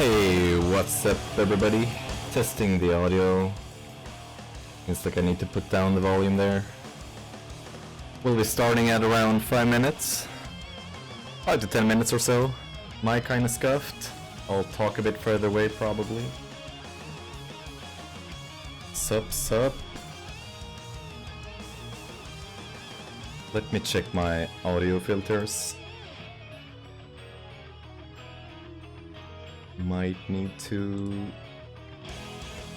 Hey, what's up everybody? Testing the audio. Seems like I need to put down the volume there. We'll be starting at around 5 minutes. 5 to 10 minutes or so. Mic kinda scuffed. I'll talk a bit further away probably. Sup. Let me check my audio filters. Might need to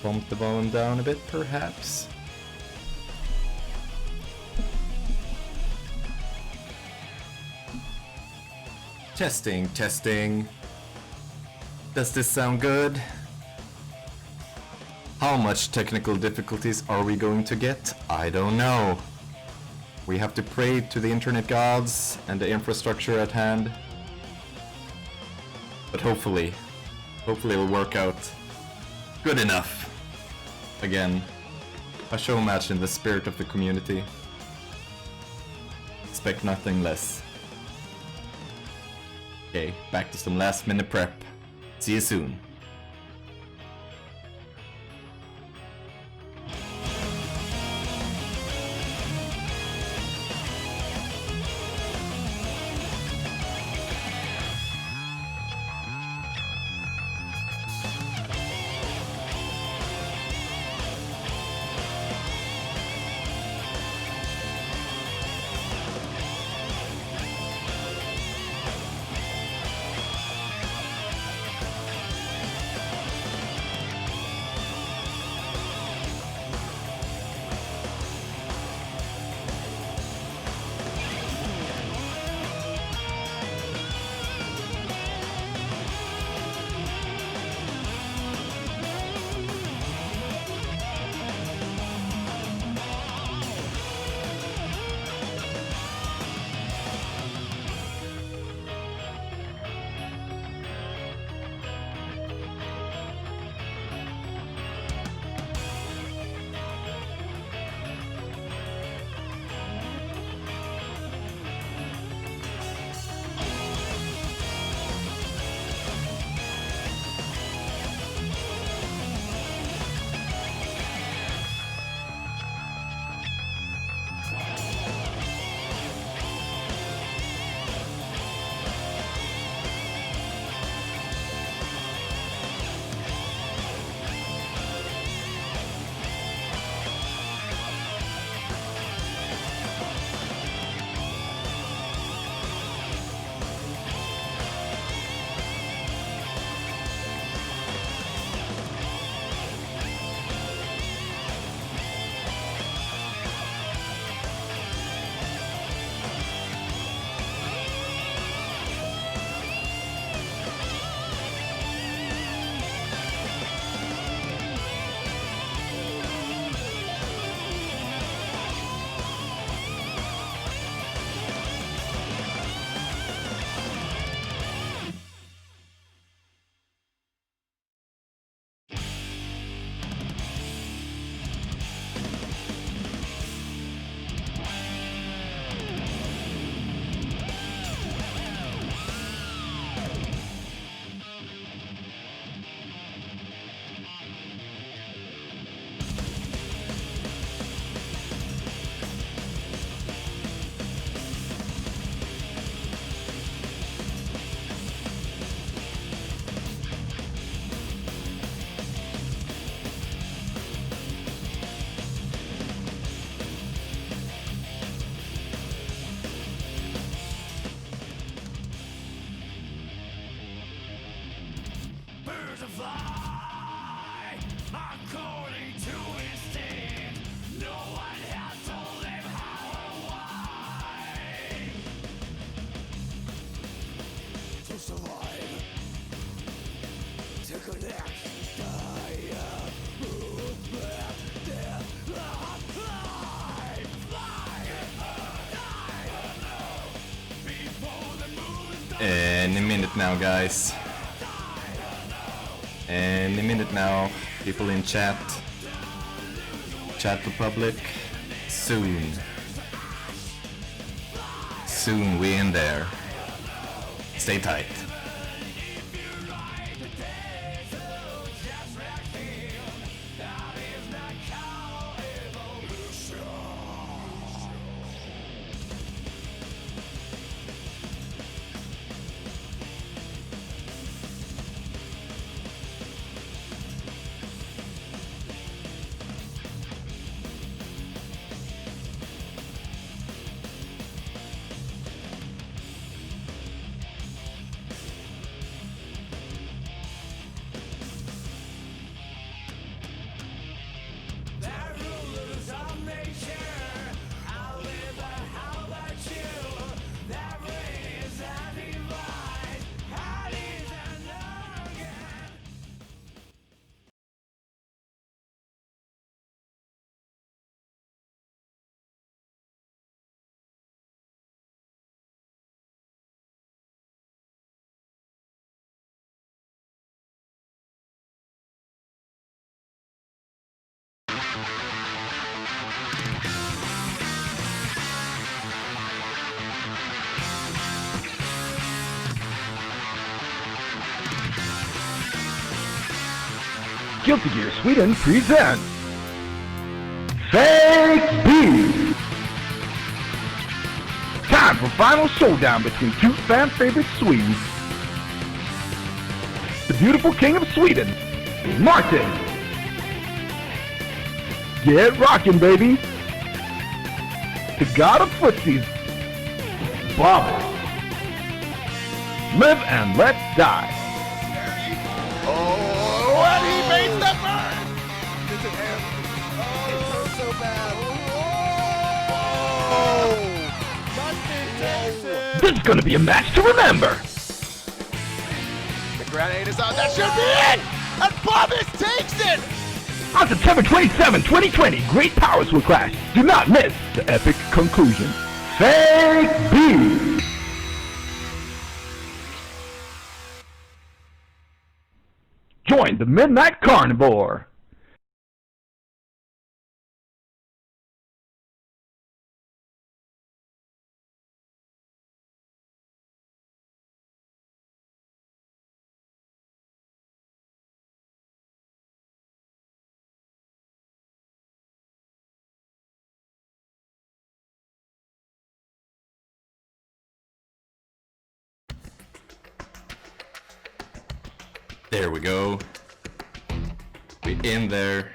bump the volume down a bit, perhaps. Testing. Does this sound good? How much technical difficulties are we going to get? I don't know. We have to pray to the internet gods and the infrastructure at hand. But hopefully it'll work out good enough. Again, a show match in the spirit of the community. Expect nothing less. Okay, back to some last minute prep. See you soon. Any minute now, guys. Any minute now. People in chat. Chat Republic. Soon. Soon we in there. Stay tight. Guilty Gear Sweden presents Fake Beef! Time for final showdown between two fan-favorite Swedes. The beautiful king of Sweden, Martin. Get rockin', baby. The god of footsies, Bobbis. Live and let die. Oh, and he made the burn! Is it him? Oh, it hurts so bad. Oh! Martin takes it! This is gonna be a match to remember. The grenade is on. That should be it! And Bobbis takes it! On September 27, 2020, great powers will clash. Do not miss the epic conclusion. Fake Beef! Join the Midnight Carnivore! There we go. We in there.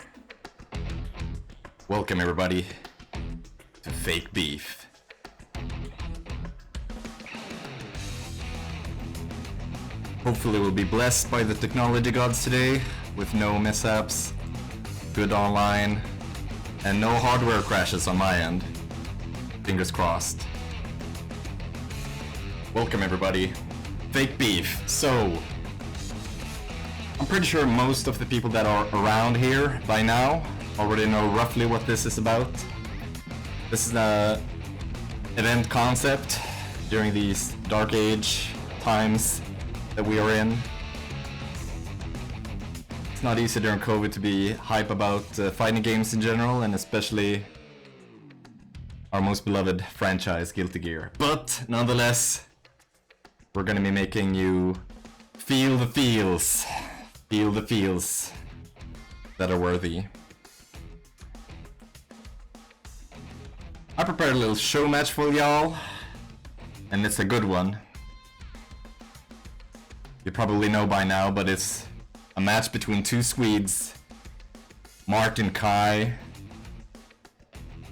Welcome everybody to Fake Beef. Hopefully we'll be blessed by the technology gods today with no mishaps, good online, and no hardware crashes on my end. Fingers crossed. Welcome everybody. Fake Beef. So, I'm pretty sure most of the people that are around here by now already know roughly what this is about. This is an event concept during these dark age times that we are in. It's not easy during COVID to be hype about fighting games in general, and especially our most beloved franchise, Guilty Gear. But nonetheless, we're gonna be making you feel the feels. Feel the feels that are worthy. I prepared a little show match for y'all, and it's a good one. You probably know by now, but it's a match between two Swedes, Martin Kai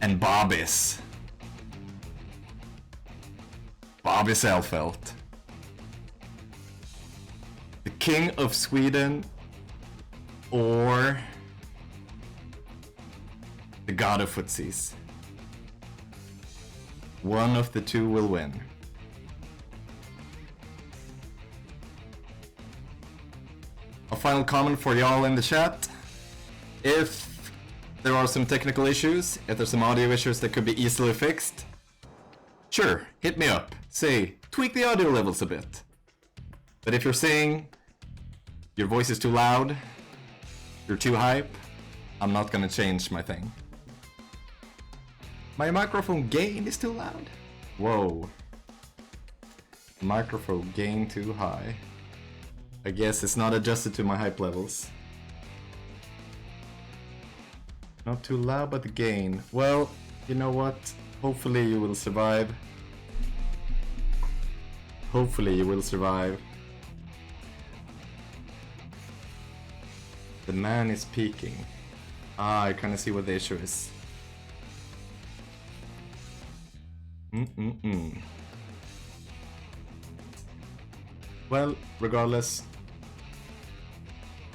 and Bobbis. Bobbis Elfelt. The King of Sweden or the God of Footsies. One of the two will win. A final comment for y'all in the chat. If there are some technical issues, if there's some audio issues that could be easily fixed, sure, hit me up. Say, tweak the audio levels a bit. But if you're saying your voice is too loud, you're too hype, I'm not gonna change my thing. My microphone gain is too loud? Whoa. Microphone gain too high. I guess it's not adjusted to my hype levels. Not too loud, but the gain. Well, you know what? Hopefully you will survive. Hopefully you will survive. The man is peeking. Ah, I kinda see what the issue is. Well, regardless,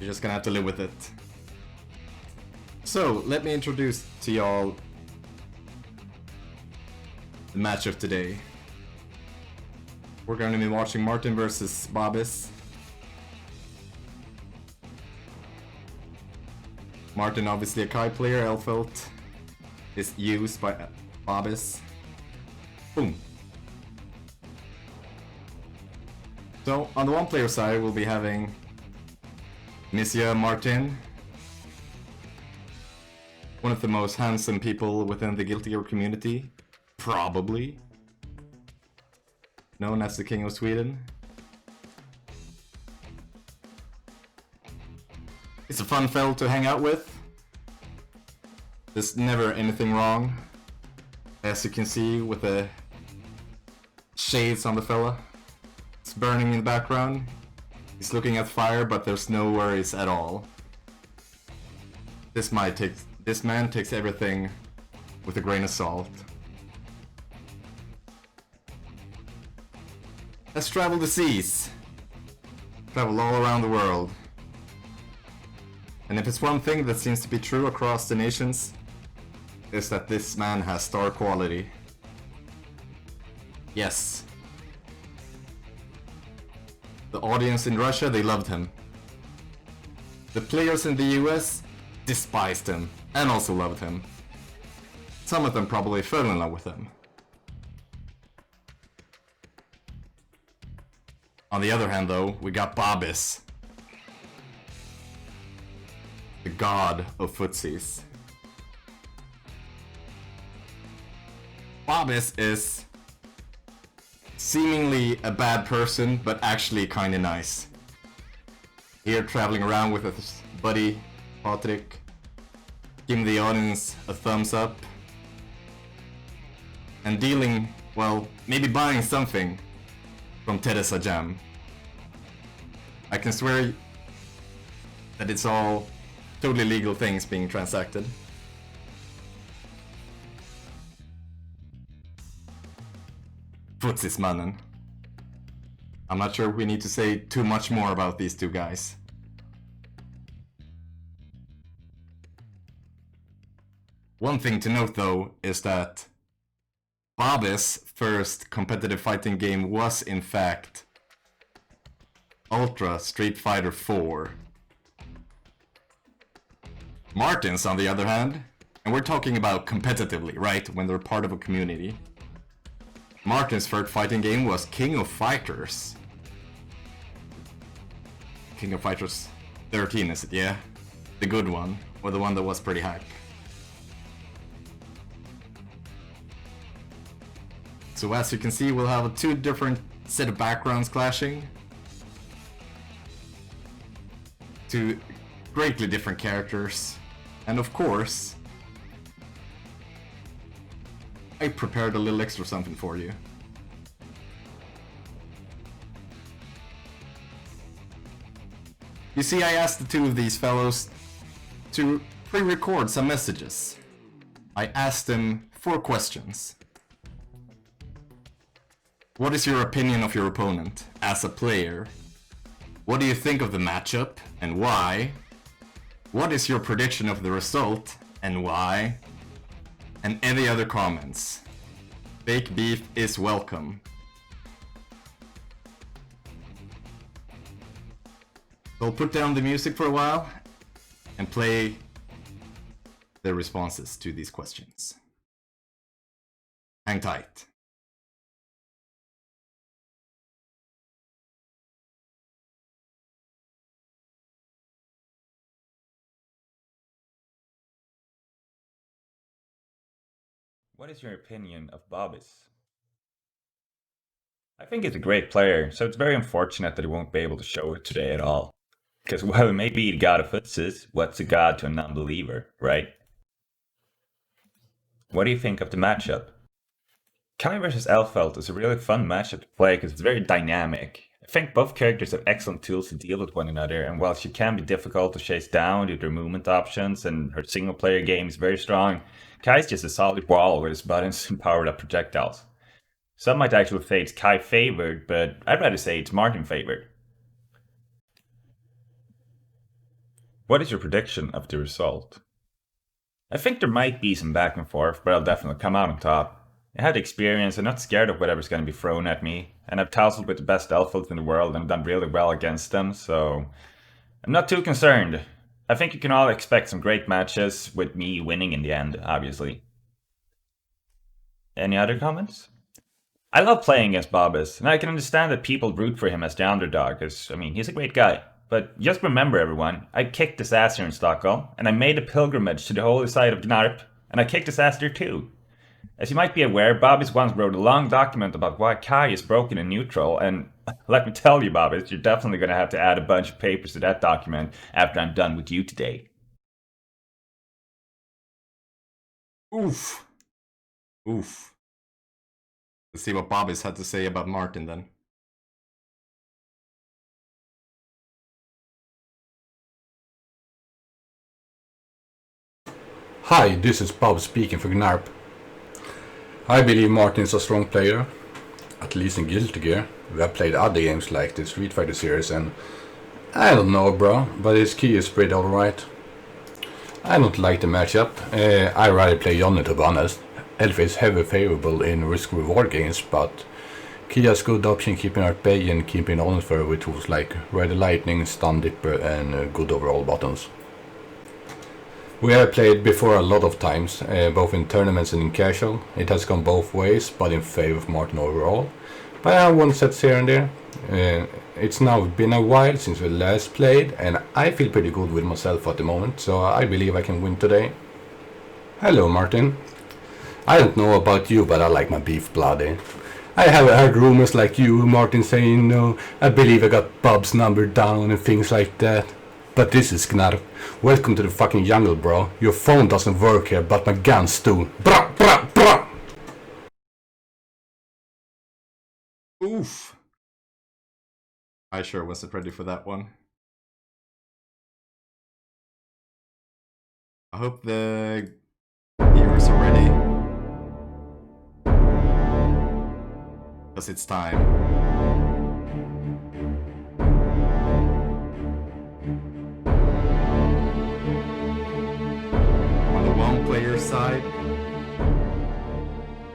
you're just gonna have to live with it. So, let me introduce to y'all the match of today. We're gonna be watching Martin versus Bobbis. Martin, obviously a Kai player, Elfelt is used by Bobbis. Boom. So, on the one player side, we'll be having Monsieur Martin, one of the most handsome people within the Guilty Gear community, probably. Known as the King of Sweden. He's a fun fella to hang out with. There's never anything wrong. As you can see with the shades on the fella. It's burning in the background. He's looking at fire, but there's no worries at all. This man takes everything with a grain of salt. Let's travel the seas. Travel all around the world. And if it's one thing that seems to be true across the nations, is that this man has star quality. Yes. The audience in Russia, they loved him. The players in the US despised him and also loved him. Some of them probably fell in love with him. On the other hand though, we got Bobbis. The god of footsies. Bobbis is seemingly a bad person, but actually kinda nice. Here traveling around with his buddy, Patrick, giving the audience a thumbs up. And dealing, well, maybe buying something from Teresa Jam. I can swear that it's all totally legal things being transacted. Footsiesmannen. I'm not sure we need to say too much more about these two guys. One thing to note though is that Bobbis' first competitive fighting game was in fact Ultra Street Fighter 4. Martin's on the other hand, and we're talking about competitively, right? When they're part of a community. Martin's first fighting game was King of Fighters. King of Fighters 13, is it? Yeah? The good one, or the one that was pretty hack. So as you can see, we'll have two different set of backgrounds clashing. Two greatly different characters. And of course, I prepared a little extra something for you. You see, I asked the two of these fellows to pre-record some messages. I asked them 4 questions. What is your opinion of your opponent as a player? What do you think of the matchup and why? What is your prediction of the result and why? And any other comments. Fake beef is welcome. So I'll put down the music for a while and play their responses to these questions. Hang tight. What is your opinion of Bobbis? I think he's a great player, so it's very unfortunate that he won't be able to show it today at all. Because while he may be the god of footsies, what's a god to a non-believer, right? What do you think of the matchup? Kai vs Elfelt is a really fun matchup to play because it's very dynamic. I think both characters have excellent tools to deal with one another, and while she can be difficult to chase down due to her movement options and her single player game is very strong, Kai's just a solid wall with his buttons and powered up projectiles. Some might actually say it's Kai favored, but I'd rather say it's Martin favored. What is your prediction of the result? I think there might be some back and forth, but I'll definitely come out on top. I had experience, I'm not scared of whatever's going to be thrown at me, and I've tussled with the best Elfelt in the world and done really well against them, so I'm not too concerned. I think you can all expect some great matches, with me winning in the end, obviously. Any other comments? I love playing against Bobbis, and I can understand that people root for him as the underdog, because, I mean, he's a great guy. But just remember, everyone, I kicked his ass here in Stockholm, and I made a pilgrimage to the holy site of Gnarp, and I kicked his ass there too. As you might be aware, Bobbis once wrote a long document about why Kai is broken in neutral, and let me tell you, Bobbis, you're definitely going to have to add a bunch of papers to that document after I'm done with you today. Oof. Oof. Let's see what Bobbis had to say about Martin then. Hi, this is Bob speaking for Gnarp. I believe Martin is a strong player, at least in Guilty Gear. We have played other games like the Street Fighter series and I don't know bro, but his key is pretty alright. I don't like the matchup. I rather play Johnny to be honest. Elf is heavy favorable in risk-reward games, but Kia's good option keeping at bay and keeping on for with tools like Ready Lightning, Stun Dipper and good overall buttons. We have played before a lot of times, both in tournaments and in casual. It has gone both ways, but in favor of Martin overall. But I have one set here and there. It's now been a while since we last played, and I feel pretty good with myself at the moment, so I believe I can win today. Hello Martin. I don't know about you, but I like my beef bloody. I have heard rumors like you, Martin, saying, no, I believe I got Bob's number down and things like that. But this is Gnarf. Welcome to the fucking jungle, bro. Your phone doesn't work here, but my guns do. Bra, bra, bra! Oof. I sure wasn't ready for that one. I hope the viewers are ready. Because it's time.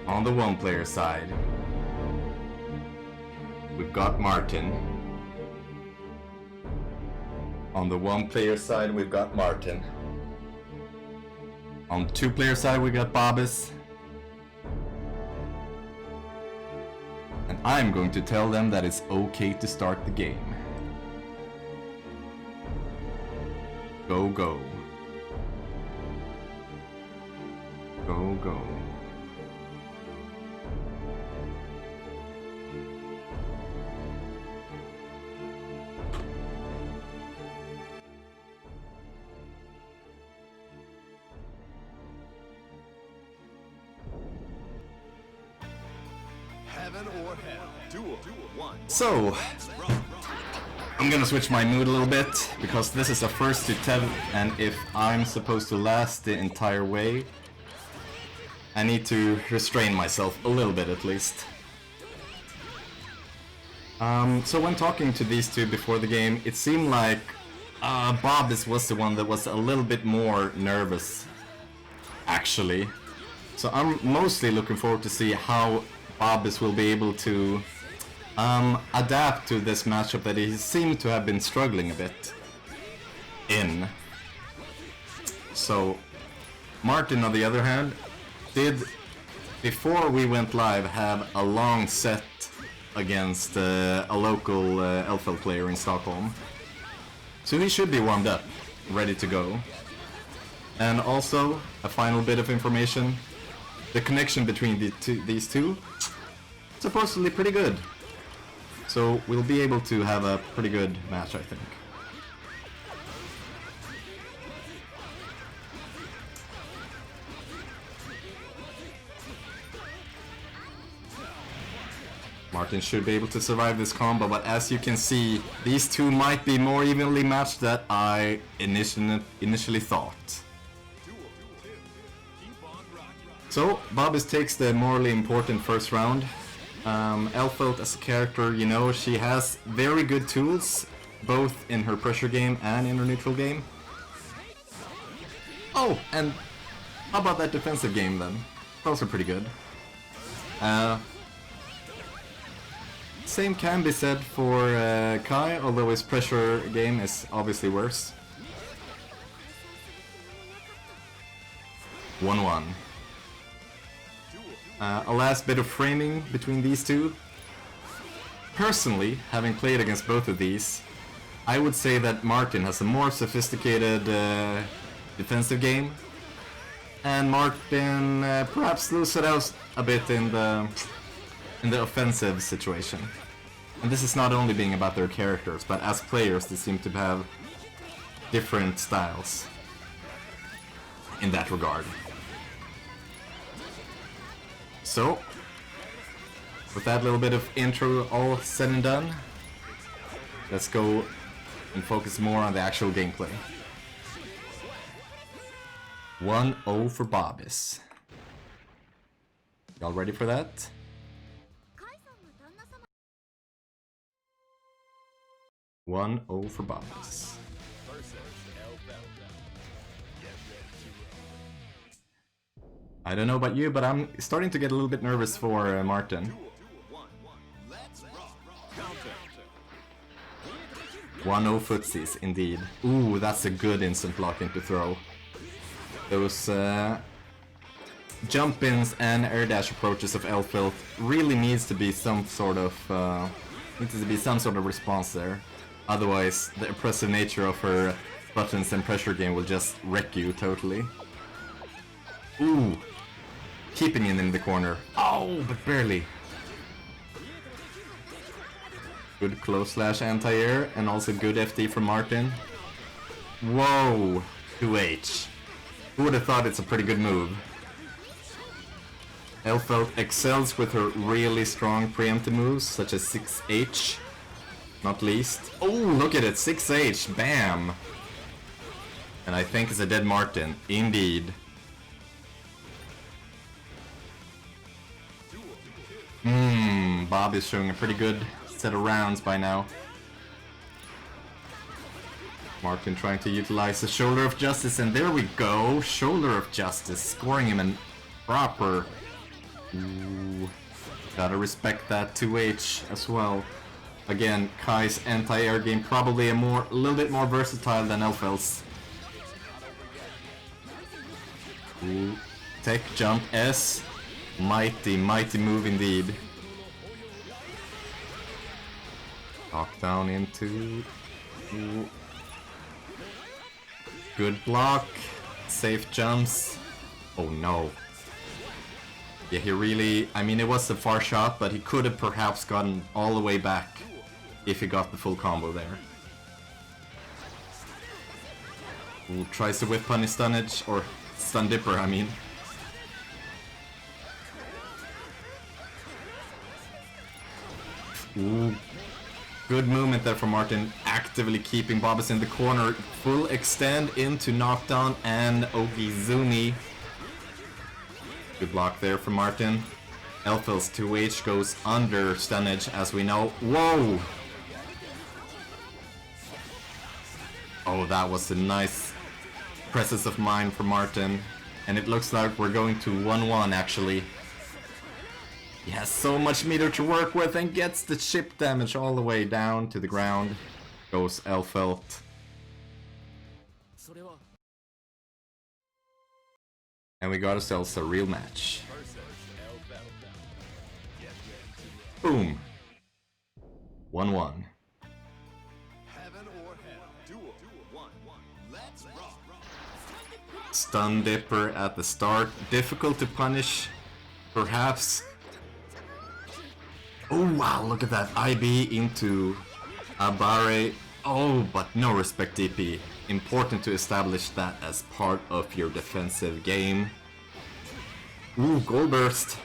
On the one player side, we've got Martin. On the one player side, we've got Martin. On the two player side, we got Bobbis. And I'm going to tell them that it's okay to start the game. Go, go. Go, go. Heaven or hell. Duel. One. So, I'm gonna switch my mood a little bit, because this is a first to 10, and if I'm supposed to last the entire way, I need to restrain myself a little bit at least. So when talking to these two before the game, it seemed like Bobbis was the one that was a little bit more nervous, actually. So I'm mostly looking forward to see how Bobbis will be able to adapt to this matchup that he seemed to have been struggling a bit in. So Martin, on the other hand, did, before we went live, have a long set against a local LFL player in Stockholm. So he should be warmed up, ready to go. And also, a final bit of information, the connection between these two, supposedly pretty good. So we'll be able to have a pretty good match, I think. Martin should be able to survive this combo, but as you can see, these two might be more evenly matched than I initially thought. So, Bobbis takes the morally important first round. Elfelt as a character, you know, she has very good tools, both in her pressure game and in her neutral game. Oh, and how about that defensive game then? Those are pretty good. Same can be said for Kai, although his pressure game is obviously worse. 1-1. A last bit of framing between these two. Personally, having played against both of these, I would say that Martin has a more sophisticated defensive game, and Martin perhaps lose it out a bit in the offensive situation. And this is not only being about their characters, but as players they seem to have different styles in that regard. So, with that little bit of intro all said and done, let's go and focus more on the actual gameplay. 1-0 for Bobbis. Y'all ready for that? 1-0 for Bobbis. I don't know about you, but I'm starting to get a little bit nervous for Martin. 1-0 footsies, indeed. Ooh, that's a good instant blocking to throw. Those jump-ins and air dash approaches of Elfilth really needs to be some sort of response there. Otherwise, the impressive nature of her buttons and pressure game will just wreck you totally. Ooh, keeping it in the corner. Oh, but barely. Good close slash anti-air and also good FD from Martin. Whoa, 2H. Who would have thought it's a pretty good move? Elfelt excels with her really strong preemptive moves, such as 6H, not least. Oh, look at it, 6H, bam! And I think it's a dead Martin, indeed. Bob is showing a pretty good set of rounds by now. Martin trying to utilize the Shoulder of Justice, and there we go! Shoulder of Justice, scoring him a proper... Ooh, gotta respect that 2H as well. Again, Kai's anti-air game probably a little bit more versatile than Elfel's. Ooh, tech jump S. Mighty, mighty move indeed. Knockdown into... Ooh. Good block. Safe jumps. Oh no. Yeah, he really... I mean, it was a far shot, but he could have perhaps gotten all the way back if he got the full combo there. Ooh, tries to whip punish stunnage, or stun dipper, I mean. Ooh, good movement there from Martin, actively keeping Bobbis in the corner. Full extend into knockdown and Ogizuni. Good block there from Martin. Elfel's 2H goes under stunnage, as we know. Whoa! Oh, that was a nice presence of mind for Martin. And it looks like we're going to 1-1 actually. He has so much meter to work with and gets the chip damage all the way down to the ground. Goes Elfelt. And we got ourselves a real match. Boom. 1-1. Stun Dipper at the start. Difficult to punish, perhaps. Oh wow, look at that. IB into Abare. Oh, but no respect DP. Important to establish that as part of your defensive game. Ooh, goal burst.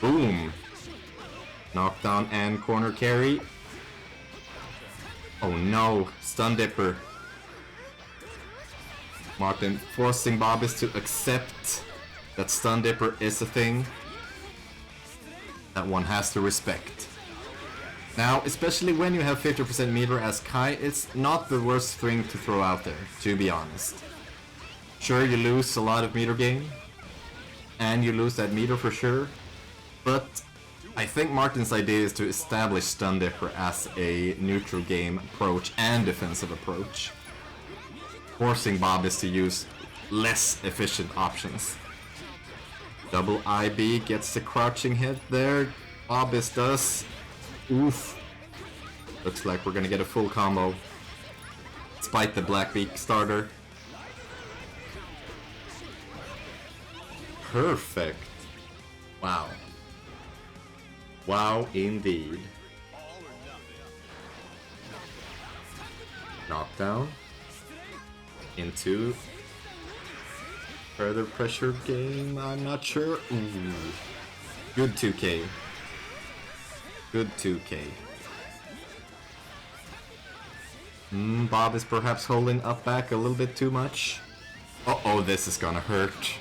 Boom. Knockdown and corner carry. Oh no, stun dipper. Martin forcing Bobbis to accept that stun dipper is a thing that one has to respect. Now, especially when you have 50% meter as Kai, it's not the worst thing to throw out there, to be honest. Sure, you lose a lot of meter game, and you lose that meter for sure, but I think Martin's idea is to establish stun dipper as a neutral game approach and defensive approach, forcing Bobbis to use less efficient options. Double IB gets the crouching hit there. Bobbis does. Oof. Looks like we're gonna get a full combo. Despite the Black Beak starter. perfect. Wow. Wow, indeed. Knockdown. Into further pressure game, I'm not sure. Ooh. Good 2k. Good 2k. Bob is perhaps holding up back a little bit too much. Uh-oh, this is gonna hurt.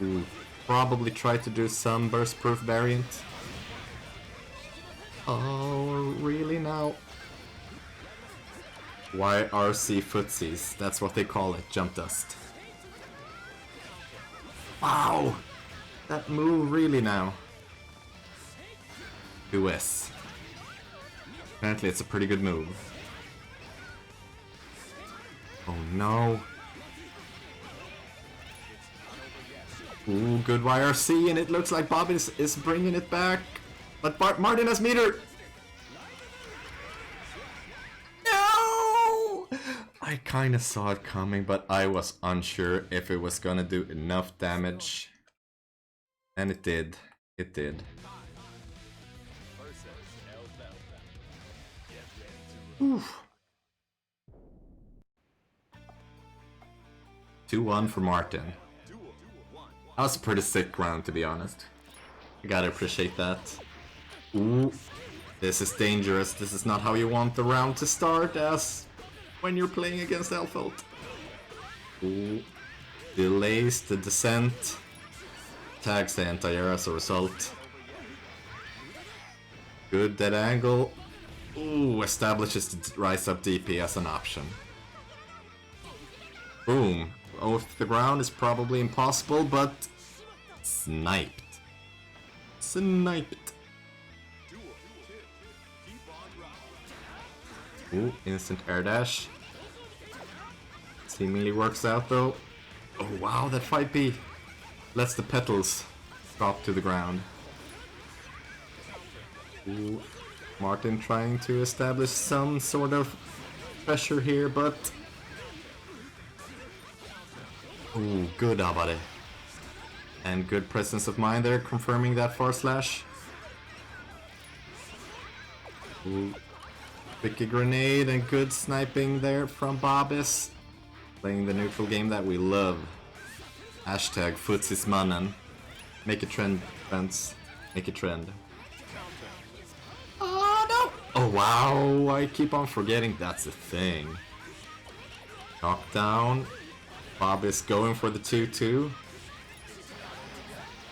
Ooh. Probably try to do some burst-proof variant. Oh, really now? YRC footsies, that's what they call it, jump dust. Wow! That move really now. 2S. Apparently it's a pretty good move. Oh no. Ooh, good YRC, and it looks like Bobbis is bringing it back. But Martin has meter! No! I kinda saw it coming, but I was unsure if it was gonna do enough damage. And it did. It did. Oof. 2-1 for Martin. That was a pretty sick round, to be honest. I gotta appreciate that. Ooh, this is dangerous. This is not how you want the round to start, as when you're playing against Elfelt. Ooh, delays the descent. Tags the anti-air as a result. Good dead angle. Ooh, establishes the rise up DP as an option. Boom. Off the ground is probably impossible, but sniped. Sniped. Ooh, instant air dash. Seemingly works out though. Oh wow, that 5B lets the petals drop to the ground. Ooh, Martin trying to establish some sort of pressure here, but... Ooh, good Abade. And good presence of mind there, confirming that far slash. Ooh. Picky grenade and good sniping there from Bobbis. Playing the neutral game that we love. Hashtag Footsismannen. Make a trend, friends. Make a trend. Oh no! Oh wow, I keep on forgetting that's a thing. Knockdown. Bobbis going for the 2-2.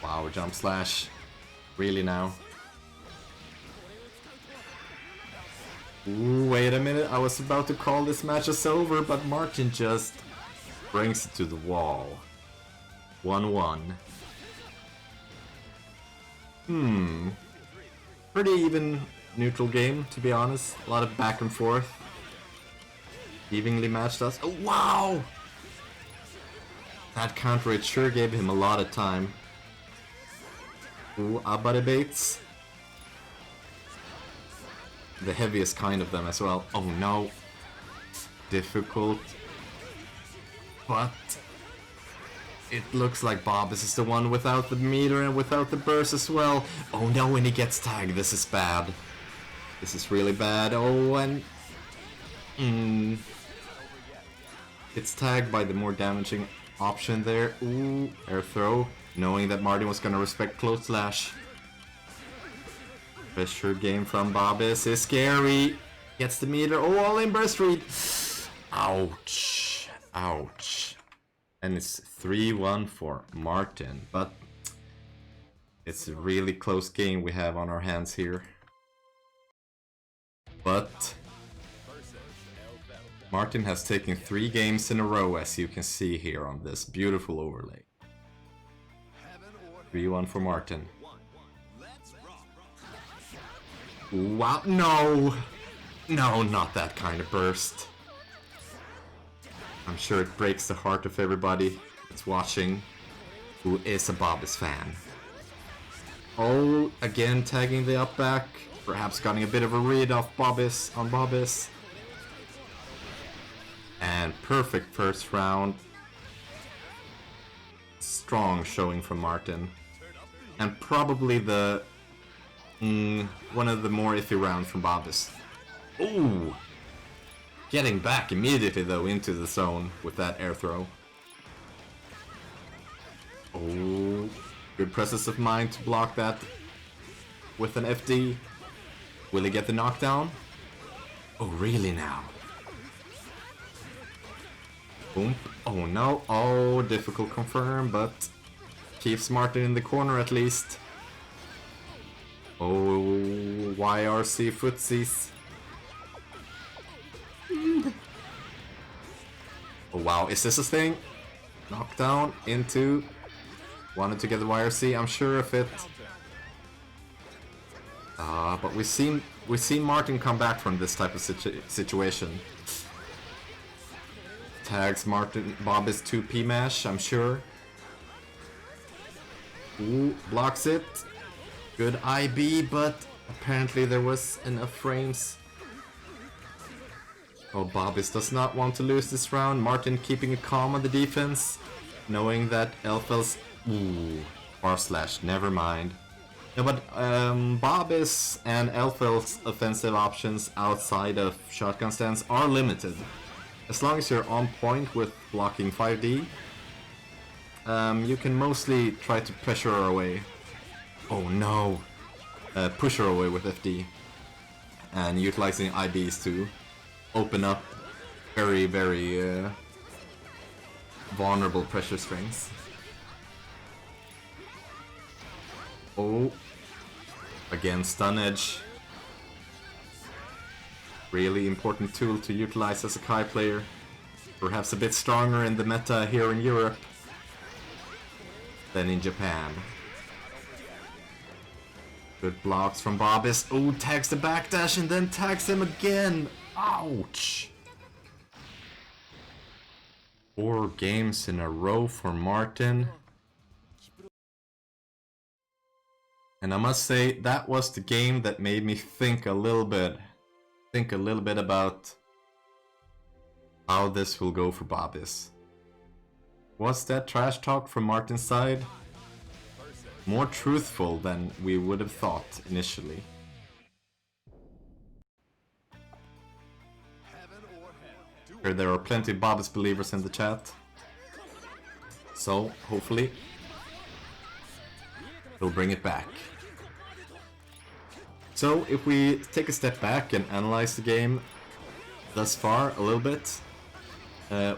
Wow, jump slash. Really now. Ooh, wait a minute, I was about to call this match as over, but Martin just brings it to the wall. 1-1. Pretty even neutral game, to be honest. A lot of back and forth. Evenly matched us. Oh, wow! That counter it sure gave him a lot of time. Ooh, Abade baits. The heaviest kind of them as well. Oh no. Difficult. But it looks like Bobbis is the one without the meter and without the burst as well. Oh no, when he gets tagged, this is bad. This is really bad. Oh, and... It's tagged by the more damaging option there. Ooh, air throw. Knowing that Martin was gonna respect close slash. Pressure game from Bobbis is scary. Gets the meter. Oh, all in burst read. Ouch. Ouch. And it's 3-1 for Martin. But it's a really close game we have on our hands here. But Martin has taken 3 games in a row, as you can see here on this beautiful overlay. 3-1 for Martin. Wow, no! No, not that kind of burst. I'm sure it breaks the heart of everybody that's watching who is a Bobbis fan. Oh, again tagging the up back. Perhaps getting a bit of a read off Bobbis on Bobbis. And perfect first round. strong showing from Martin. And probably the one of the more iffy rounds from Bobbis. Ooh! Getting back immediately though into the zone with that air throw. Oh, good presence of mind to block that with an FD. Will he get the knockdown? Oh, really now? Boom. Oh no. Oh, difficult confirm, but keeps Martin in the corner at least. Oh, YRC footsies. Oh wow, is this a thing? Knockdown into... Wanted to get the YRC, I'm sure of it. But we've seen Martin come back from this type of situation. Tags Martin Bobbis 2P mash, I'm sure. Ooh, blocks it. Good IB, but apparently there was enough frames. Oh, Bobbis does not want to lose this round. Martin keeping it calm on the defense, knowing that Elfel's... Ooh, /, never mind. No, but Bobbis and Elfel's offensive options outside of shotgun stance are limited. As long as you're on point with blocking 5D, you can mostly try to pressure her away. Oh no! Push her away with FD. And utilizing IBs to open up very, very vulnerable pressure strings. Oh, again, stun edge. Really important tool to utilize as a Kai player. Perhaps a bit stronger in the meta here in Europe than in Japan. Good blocks from Bobbis. Oh, tags the backdash and then tags him again. Ouch! 4 games in a row for Martin. And I must say, that was the game that made me think a little bit about how this will go for Bobbis. Was that trash talk from Martin's side more truthful than we would have thought initially? Sure, there are plenty of Bobbis believers in the chat, so hopefully we'll bring it back. So if we take a step back and analyze the game thus far a little bit,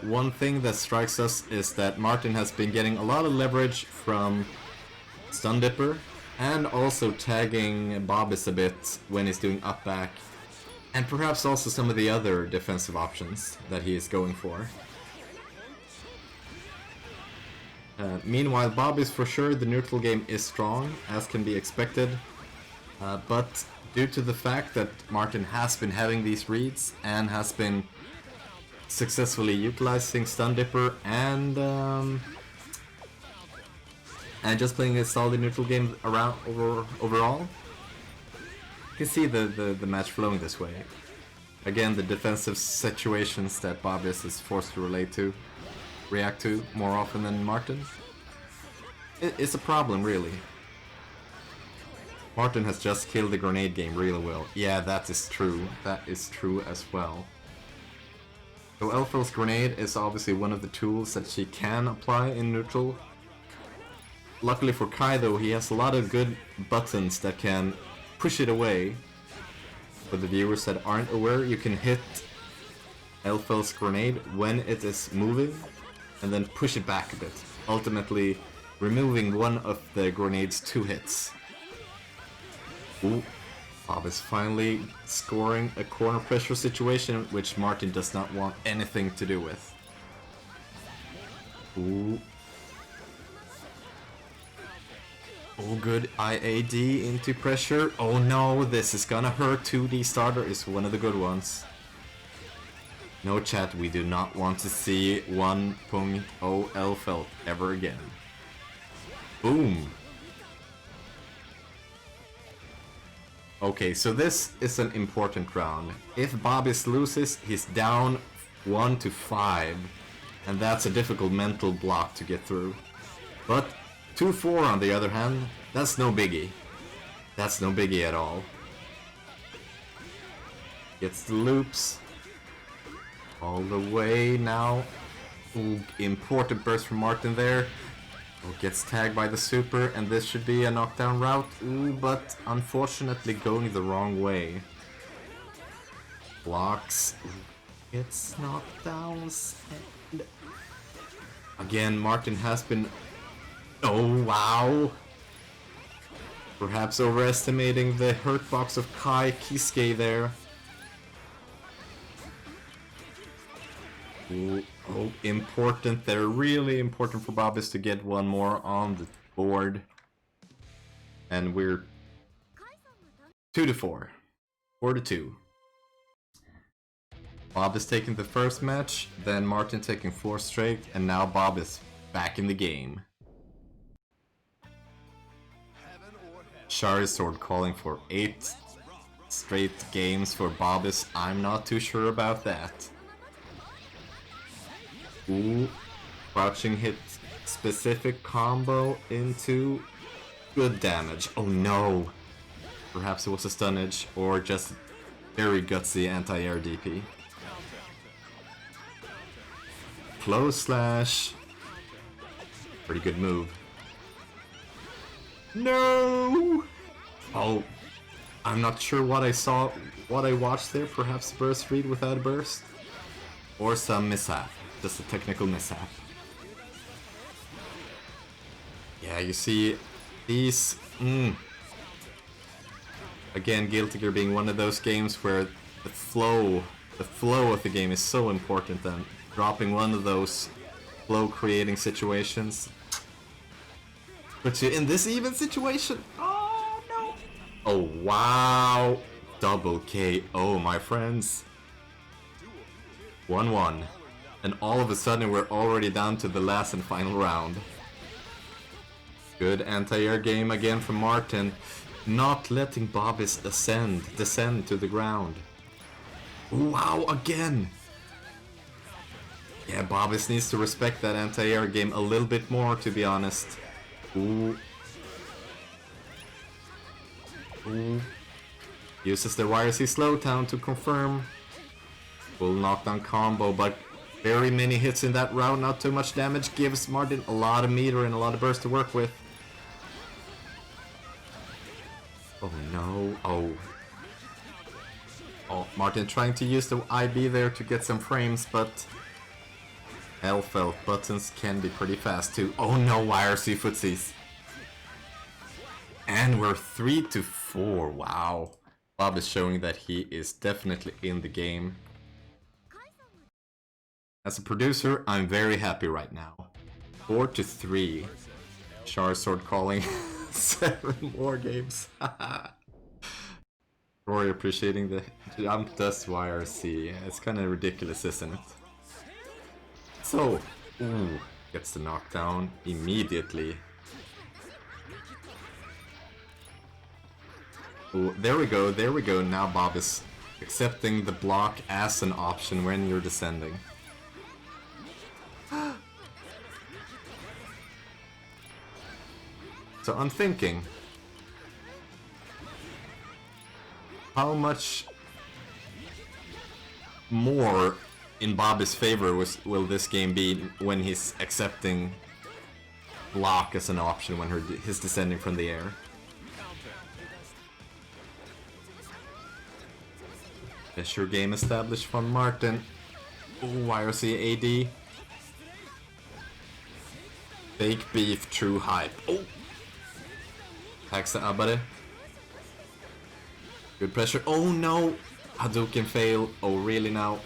one thing that strikes us is that Martin has been getting a lot of leverage from Stun Dipper and also tagging Bobbis a bit when he's doing up back, and perhaps also some of the other defensive options that he is going for. Meanwhile, Bobbis, for sure, the neutral game is strong, as can be expected, but due to the fact that Martin has been having these reads and has been successfully utilizing Stun Dipper and just playing a solid neutral game overall, you can see the match flowing this way. Again, the defensive situations that Bobbis is forced to react to more often than Martin. It's a problem, really. Martin has just killed the grenade game really well. Yeah, that is true. That is true as well. So Elfel's grenade is obviously one of the tools that she can apply in neutral. Luckily for Kai though, he has a lot of good buttons that can push it away. For the viewers that aren't aware, you can hit Elfel's grenade when it is moving and then push it back a bit, ultimately removing one of the grenade's 2 hits. Ooh, Bobbis finally scoring a corner pressure situation, which Martin does not want anything to do with. Ooh. Oh, good IAD into pressure. Oh no, this is gonna hurt. 2D starter is one of the good ones. No chat, we do not want to see 1.0 Elfel ever again. Boom. Okay, so this is an important round. If Bobbis loses, he's down 1 to 5, and that's a difficult mental block to get through. But 2-4 on the other hand, that's no biggie. That's no biggie at all. Gets the loops. All the way now. Ooh, important burst from Martin there. Oh, gets tagged by the super, and this should be a knockdown route. Ooh, but unfortunately going the wrong way. Blocks. Gets knockdowns. And again, Martin has been... Oh, wow. Perhaps overestimating the hurt box of Kai Kiske there. Ooh, oh, important. They're really important for Bobbis to get one more on the board. And we're 2-4. 4-2. Bobbis taking the first match, then Martin taking 4 straight, and now Bobbis back in the game. Charizard calling for 8 straight games for Bobbis. I'm not too sure about that. Ooh, crouching hit specific combo into good damage. Oh no! Perhaps it was a stunnage or just very gutsy anti-air DP. Close slash. Pretty good move. No! Oh, I'm not sure what I saw, what I watched there. Perhaps burst read without a burst? Or some mishap. Just a technical mishap. Yeah, you see, these... Again, Guilty Gear being one of those games where the flow of the game is so important, and dropping one of those flow-creating situations puts you in this even situation. Oh, no! Oh, wow! Double KO, my friends. 1-1. And all of a sudden we're already down to the last and final round. Good anti-air game again from Martin. Not letting Bobbis descend to the ground. Wow, again! Yeah, Bobbis needs to respect that anti-air game a little bit more, to be honest. Ooh. Ooh. Uses the YRC slowdown to confirm. Full knockdown combo, but very many hits in that round, not too much damage. Gives Martin a lot of meter and a lot of burst to work with. Oh no, oh. Oh, Martin trying to use the IB there to get some frames, but... L-felt buttons can be pretty fast too. Oh no, YRC footsies. And we're 3-4, wow. Bob is showing that he is definitely in the game. As a producer, I'm very happy right now. 4-3. Charizard calling 7 more games. Rory appreciating the jump dust YRC. It's kind of ridiculous, isn't it? So, ooh, gets the knockdown immediately. Ooh, there we go, there we go. Now Bob is accepting the block as an option when you're descending. So I'm thinking, how much more in Bobbis' favor will this game be when he's accepting block as an option when he's descending from the air? Sure, game established from Martin. Ooh, YRC AD. Fake beef, true hype. Oh! Hacks the Abare. Good pressure. Oh no! Hadouken fail. Oh really now?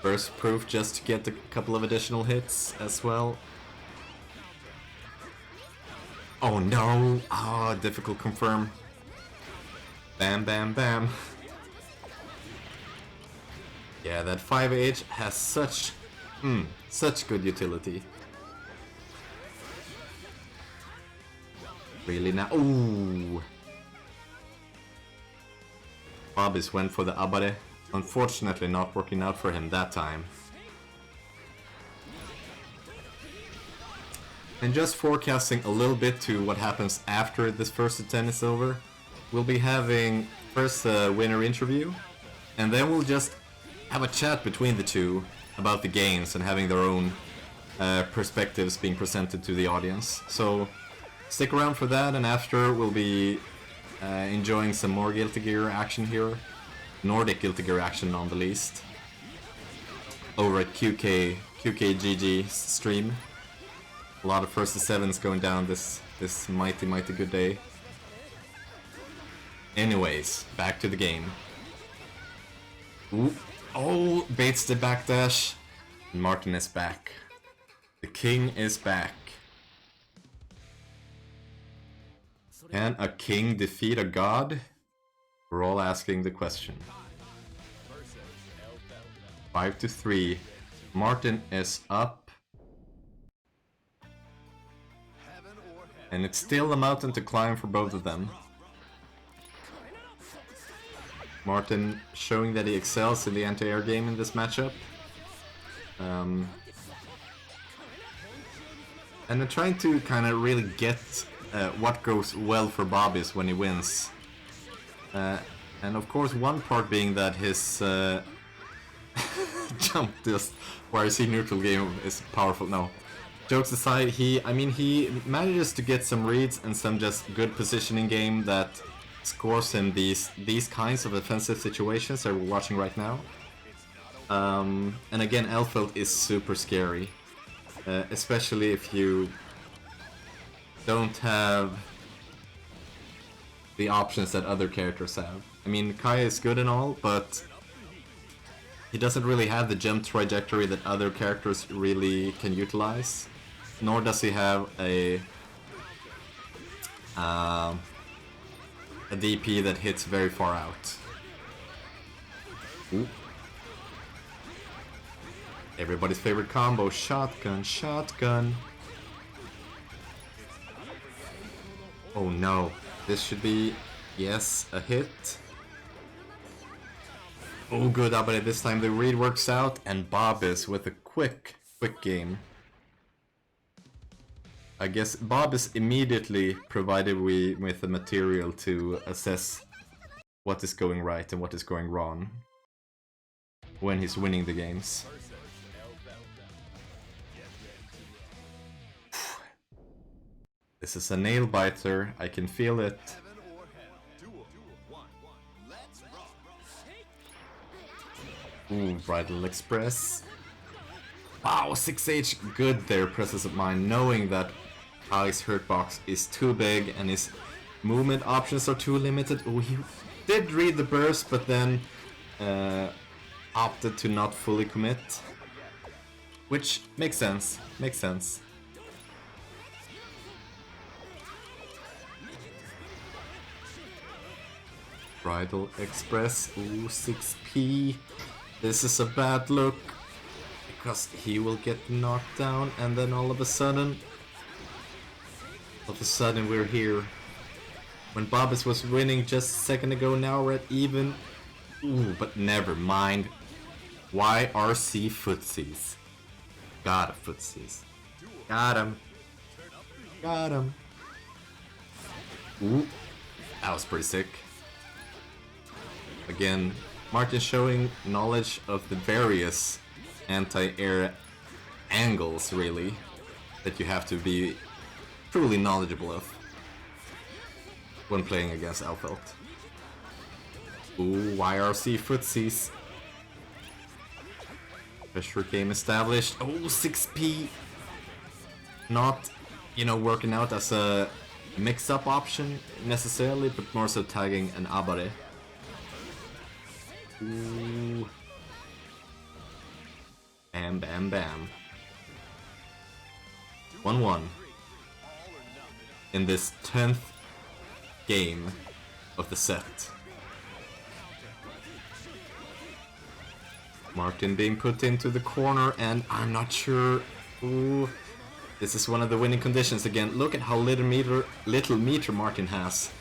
Burst proof just to get a couple of additional hits as well. Oh no! Ah, difficult confirm. Bam bam bam. Yeah, that 5H has such good utility. Really now? Ooh! Bobbis went for the Abare. Unfortunately not working out for him that time. And just forecasting a little bit to what happens after this first FT10 is over, we'll be having first a winner interview, and then we'll just have a chat between the two about the games and having their own perspectives being presented to the audience. So stick around for that, and after we'll be enjoying some more Guilty Gear action here. Nordic Guilty Gear action on the least. Over at QKGG stream. A lot of first to sevens going down this mighty good day. Anyways, back to the game. Ooh. Oh, baits the backdash. Martin is back. The king is back. Can a king defeat a god? We're all asking the question. 5-3. Martin is up. And it's still a mountain to climb for both of them. Martin showing that he excels in the anti-air game in this matchup. And I'm trying to kind of really get what goes well for Bobbis when he wins. And of course one part being that his jump just YRC neutral game is powerful. No, jokes aside, he manages to get some reads and some just good positioning game that scores him these kinds of offensive situations that we're watching right now. And again, Elfeld is super scary, especially if you don't have the options that other characters have. I mean, Kai is good and all, but he doesn't really have the jump trajectory that other characters really can utilize. Nor does he have a DP that hits very far out. Ooh. Everybody's favorite combo, shotgun, shotgun. Oh no, this should be, yes, a hit. Oh good, but this time the read works out, and Bobbis with a quick game. I guess Bobbis immediately provided we with the material to assess what is going right and what is going wrong when he's winning the games. This is a nail biter, I can feel it. Ooh, Bridal Express. Wow, 6H good there, Presence of Mind, knowing that Kai's hurt box is too big and his movement options are too limited. Oh, he did read the burst, but then opted to not fully commit. Which makes sense, makes sense. Bridal Express, ooh, 6P. This is a bad look, because he will get knocked down, and then all of a sudden we're here. When Bobbis was winning just a second ago, now we're at even. Ooh, but never mind. YRC footsies. Got a footsies. Got him. Got him. Ooh, that was pretty sick. Again, Martin showing knowledge of the various anti-air angles, really, that you have to be truly knowledgeable of when playing against Elfeld. Ooh, YRC footsies. Pressure game established. Oh, 6P. Not, working out as a mix-up option necessarily, but more so tagging an Abare. Ooh. Bam, bam, bam. 1-1 in this 10th game of the set. Martin being put into the corner, and I'm not sure. Ooh, this is one of the winning conditions again. Look at how little meter Martin has.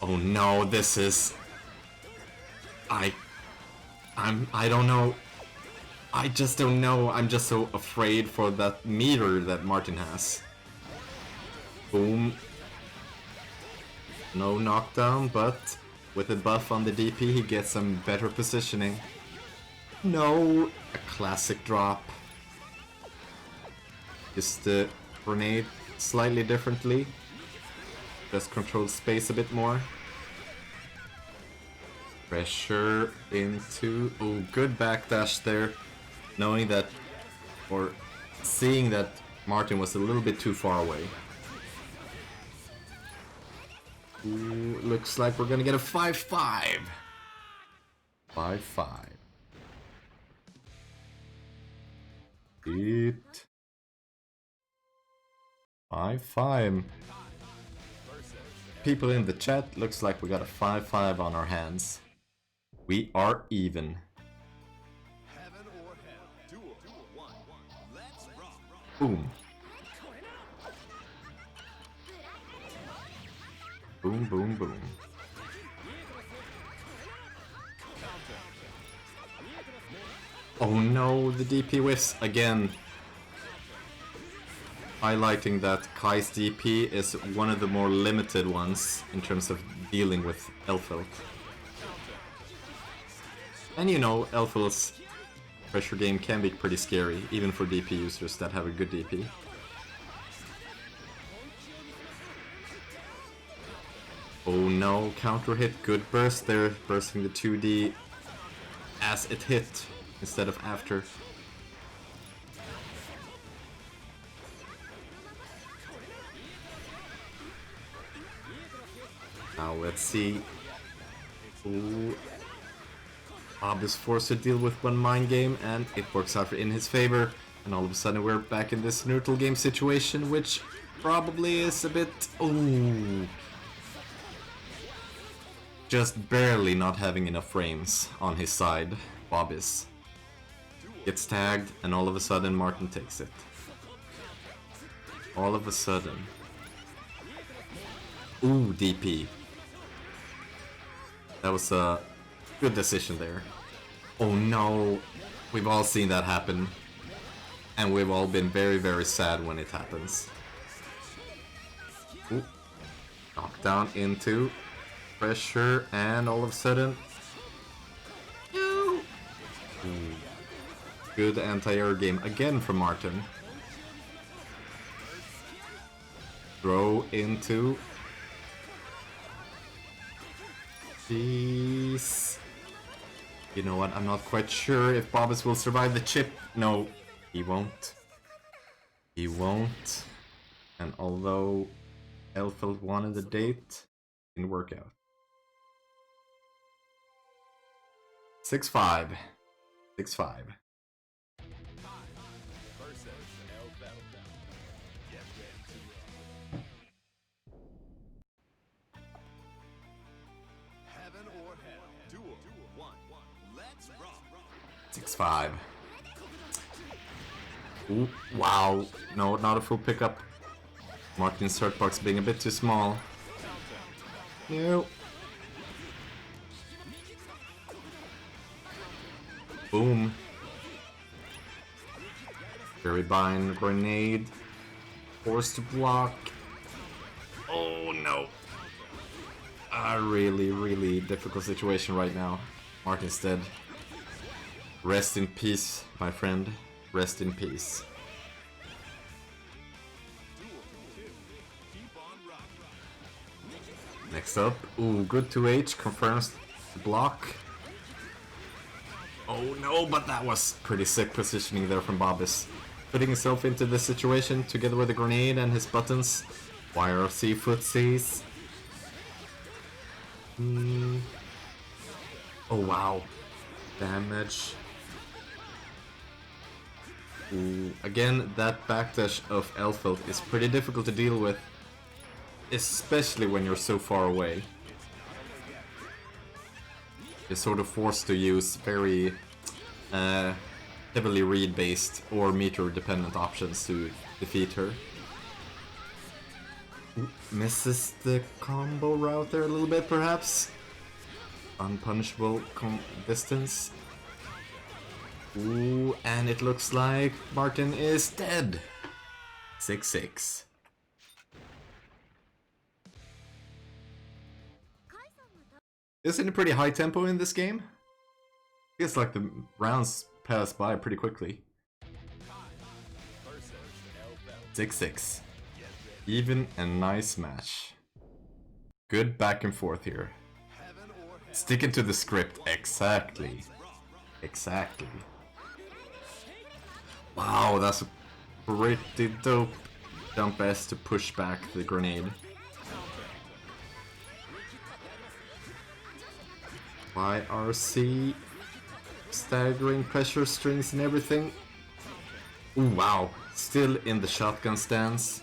Oh no, this is. I don't know. I just don't know. I'm just so afraid for that meter that Martin has. Boom. No knockdown, but with a buff on the DP, he gets some better positioning. No! A classic drop. Just the grenade slightly differently. Just control space a bit more. Pressure into... Oh, good backdash there. Knowing that, or seeing that Martin was a little bit too far away. Ooh, looks like we're gonna get a 5-5. 5-5. It. 5-5. People in the chat, looks like we got a 5-5 on our hands. We are even. Boom. Boom, boom, boom. Oh no, the DP whiffs again. Highlighting that Kai's DP is one of the more limited ones in terms of dealing with Elfelt. And you know, Elfelt's pressure game can be pretty scary, even for DP users that have a good DP. Oh no, counter hit, good burst there, bursting the 2D as it hit instead of after. Now let's see. Ooh. Bob is forced to deal with one mind game and it works out in his favor. And all of a sudden we're back in this neutral game situation, which probably is a bit... Ooh. Just barely not having enough frames on his side. Bobbis gets tagged and all of a sudden Martin takes it. All of a sudden. Ooh, DP. That was a good decision there. Oh no, we've all seen that happen. And we've all been very, very sad when it happens. Ooh. Knockdown into pressure and all of a sudden... No. Ooh. Good anti-air game again from Martin. Throw into... Jeez. You know what, I'm not quite sure if Bobbis will survive the chip. No, he won't. He won't. And although Elfelt wanted a date, didn't work out. 6-5. 6-5. Heaven or hell. Duel 1. Let's rock. 6-5. Ooh, wow. No, not a full pickup. Martin's hurt box being a bit too small. No. Boom. Very bind grenade. Forced to block. Oh no. A really, really difficult situation right now. Martin's dead. Rest in peace, my friend. Rest in peace. Next up. Ooh, good 2H. Confirms the block. Oh no, but that was pretty sick positioning there from Bobbis. Putting himself into this situation together with the grenade and his buttons. YRC footsies. Oh wow. Damage. Ooh. Again, that backdash of Elfelt is pretty difficult to deal with. Especially when you're so far away. You're sort of forced to use very heavily read-based or meter-dependent options to defeat her. Ooh, misses the combo route there a little bit, perhaps. Unpunishable distance. Ooh, and it looks like Martin is dead. 6-6. Isn't it pretty high tempo in this game? Feels like the rounds pass by pretty quickly. 6-6. Even and nice match. Good back and forth here. Sticking to the script, exactly. Exactly. Wow, that's a pretty dope jump S to push back the grenade. YRC, staggering pressure strings and everything. Ooh, wow, still in the shotgun stance.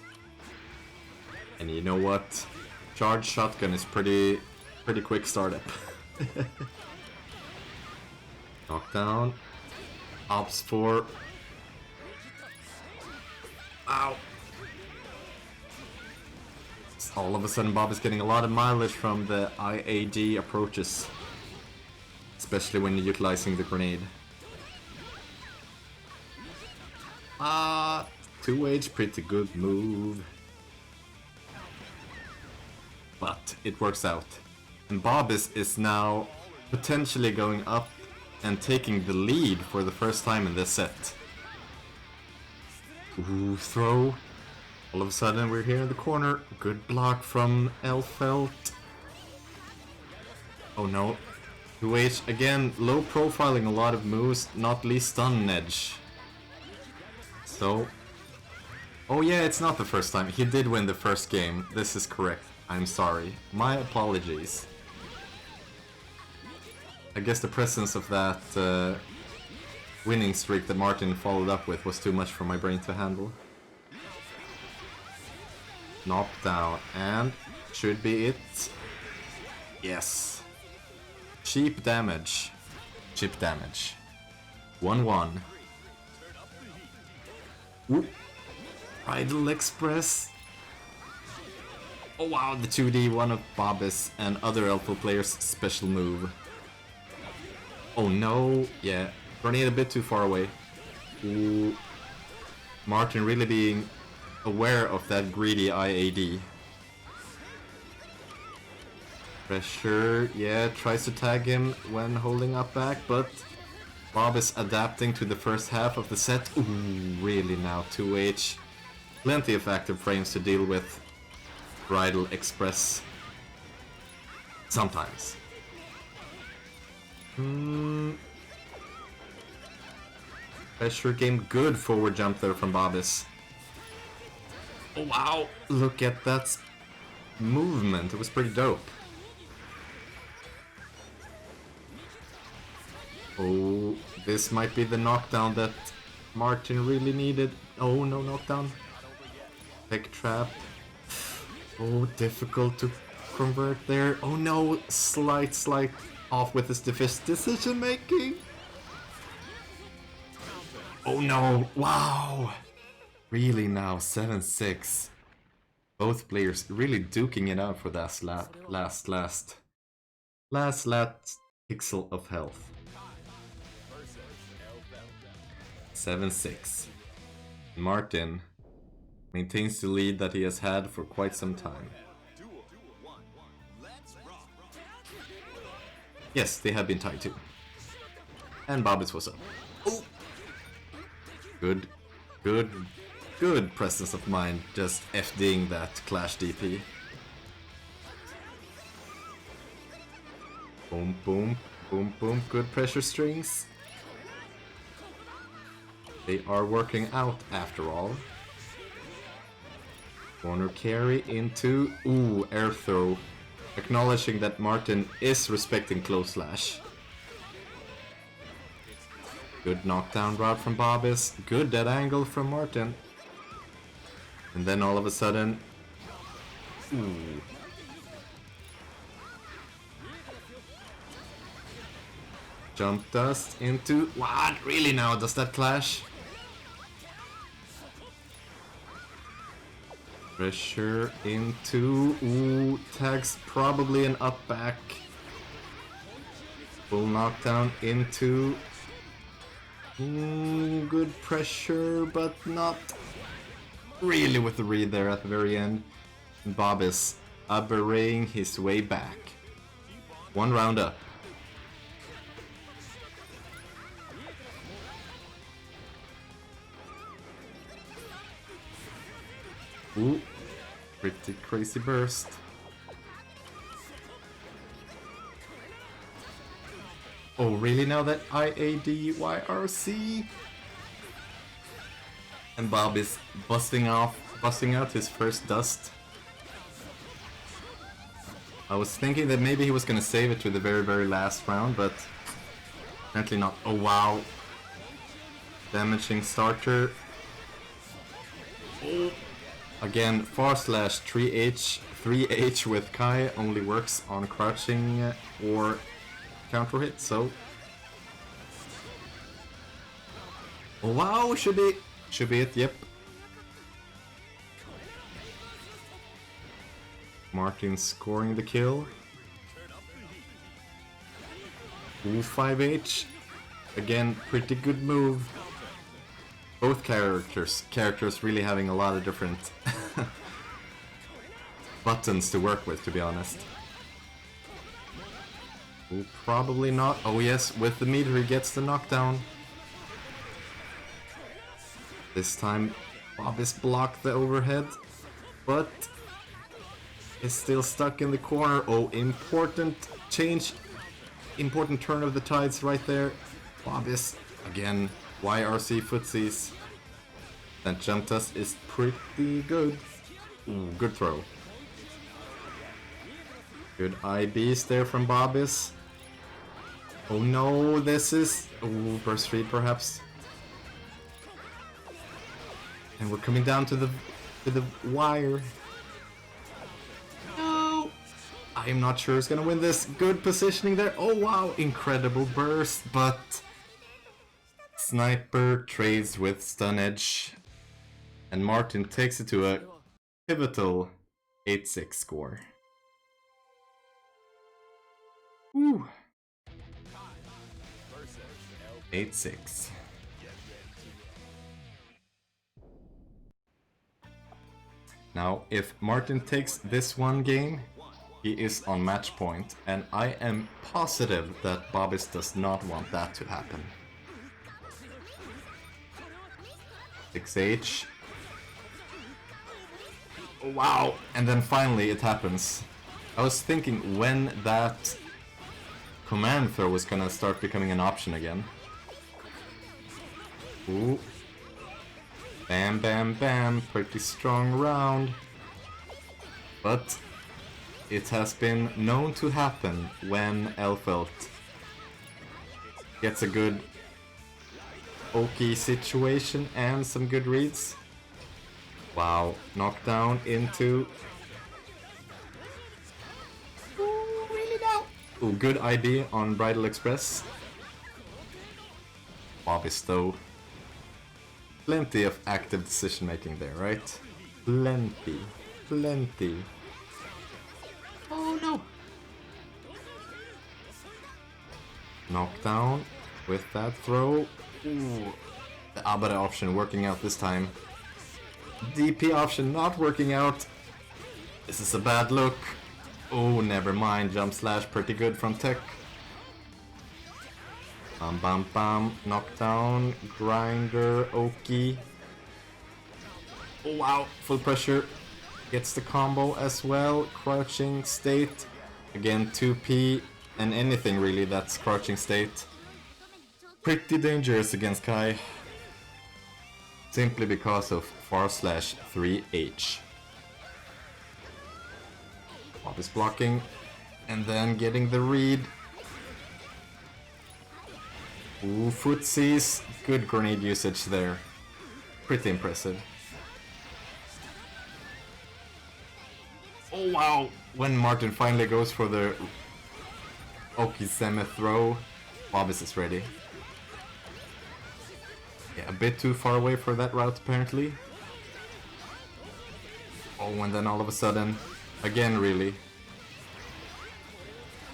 And you know what? Charge shotgun is pretty quick startup. Knockdown. Ops 4. Ow! All of a sudden Bob is getting a lot of mileage from the IAD approaches. Especially when you're utilizing the grenade. 2H, pretty good move. But it works out. And Bobbis is now potentially going up and taking the lead for the first time in this set. Ooh, throw. All of a sudden we're here in the corner. Good block from Elfelt. Oh no. 2H again, low profiling a lot of moves, not least stun edge. So... Oh yeah, it's not the first time. He did win the first game. This is correct. I'm sorry. My apologies. I guess the presence of that winning streak that Martin followed up with was too much for my brain to handle. Knockdown, and should be it. Yes. Cheap damage. Chip damage. 1-1. Whoop. Idle Express. Oh wow, the 2D, one of Bobbis and other Elfo players' special move. Oh no, yeah, grenade a bit too far away. Ooh. Martin really being aware of that greedy IAD. Pressure, yeah, tries to tag him when holding up back, but Bobbis adapting to the first half of the set. Ooh, really now, 2H. Plenty of active frames to deal with. Bridal Express. Sometimes. Pressure game, good forward jump there from Bobbis. Oh wow! Look at that movement, it was pretty dope. Oh, this might be the knockdown that Martin really needed. Oh no, knockdown. Tech trap. Oh, difficult to convert there. Oh no, slight off with his decision making. Oh no, wow. Really now, 7-6. Both players really duking it out for that last pixel of health. 7-6. Martin maintains the lead that he has had for quite some time. Yes, they have been tied too. And Bobbis was up. Oh. Good presence of mind, just FDing that Clash DP. Boom, boom, boom, boom, good pressure strings. They are working out after all. Corner carry into... Ooh, air throw. Acknowledging that Martin is respecting close slash. Good knockdown route from Bobbis. Good dead angle from Martin. And then all of a sudden... Ooh. Jump dust into... What? Really now? Does that clash? Pressure into... Ooh, tags probably an up back. Full knockdown into... good pressure, but not really with the read there at the very end. And Bobbis aberrating his way back. One round up. Ooh, pretty crazy burst. Oh, really now that IADYRC? And Bobbis busting out his first dust. I was thinking that maybe he was gonna save it to the very, very last round, but apparently not. Oh wow. Damaging starter. Oh. Again, / 3H. 3H with Kai only works on crouching or counter hit, so. Oh wow, should be it, yep. Martin scoring the kill. Ooh, 5H. Again, pretty good move. Both characters really having a lot of different buttons to work with, to be honest. Ooh, probably not. Oh yes, with the meter he gets the knockdown. This time Bobbis blocked the overhead, but is still stuck in the corner. Oh, important change. Important turn of the tides right there. Bobbis, again, YRC footsies. That jump test is pretty good. Ooh, good throw. Good IBs there from Bobbis. Oh no, this is... Ooh, burst read perhaps. And we're coming down to the wire. No! I am not sure who's gonna win this. Good positioning there. Oh wow, incredible burst, but Sniper trades with stun edge. And Martin takes it to a pivotal 8-6 score. Woo! 8-6. Now, if Martin takes this one game, he is on match point, and I am positive that Bobbis does not want that to happen. 6H. Oh, wow! And then finally it happens. I was thinking when that command throw was gonna start becoming an option again. Ooh. Bam, bam, bam. Pretty strong round. But it has been known to happen when Elfelt gets a good Oki situation and some good reads. Wow. Knockdown into... Ooh, really now? Ooh, good IB on Bridal Express. Bobbis though. Plenty of active decision making there, right? Plenty. Plenty. Oh no! Knockdown with that throw. Ooh. The Abada option working out this time. DP option not working out. This is a bad look. Oh, never mind. Jump slash pretty good from Tech. Bam bam bam. Knockdown. Grinder. Oki. Oh wow. Full pressure. Gets the combo as well. Crouching state. Again 2P and anything really that's crouching state. Pretty dangerous against Kai. Simply because of / 3H. Bobbis blocking. And then getting the read. Ooh, footsies. Good grenade usage there. Pretty impressive. Oh wow! When Martin finally goes for the Okizeme throw, Bobbis is ready. Yeah, a bit too far away for that route apparently. Oh, and then all of a sudden, again really.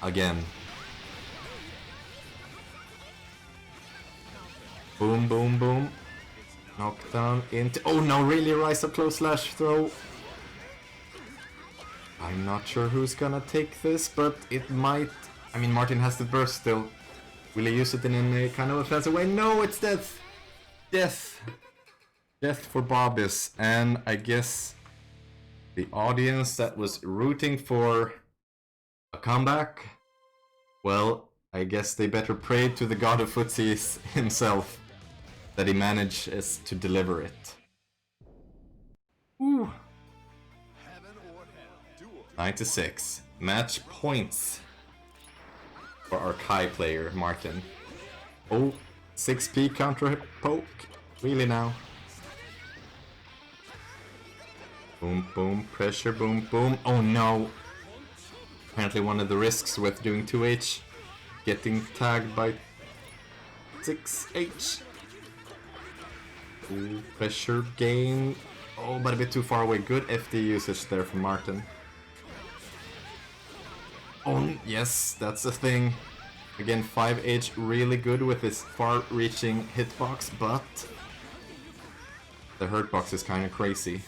Again. Boom, boom, boom. Knockdown into... Oh no, really? Rise up close slash throw. I'm not sure who's gonna take this, but it might I mean, Martin has the burst still. Will he use it in a kind of offensive way? No, it's death! Death! Death for Bobbis. And I guess the audience that was rooting for a comeback, well, I guess they better pray to the god of footsies himself that he manages to deliver it. Woo! 96. Match points for our Kai player, Martin. Oh, 6p counter poke. Really now? Boom, boom, pressure, boom, boom. Oh no! Apparently one of the risks with doing 2H, getting tagged by 6H. Ooh, pressure gain. Oh, but a bit too far away. Good FD usage there from Martin. Oh, yes, that's the thing. Again, 5H really good with his far-reaching hitbox, but the hurtbox is kind of crazy.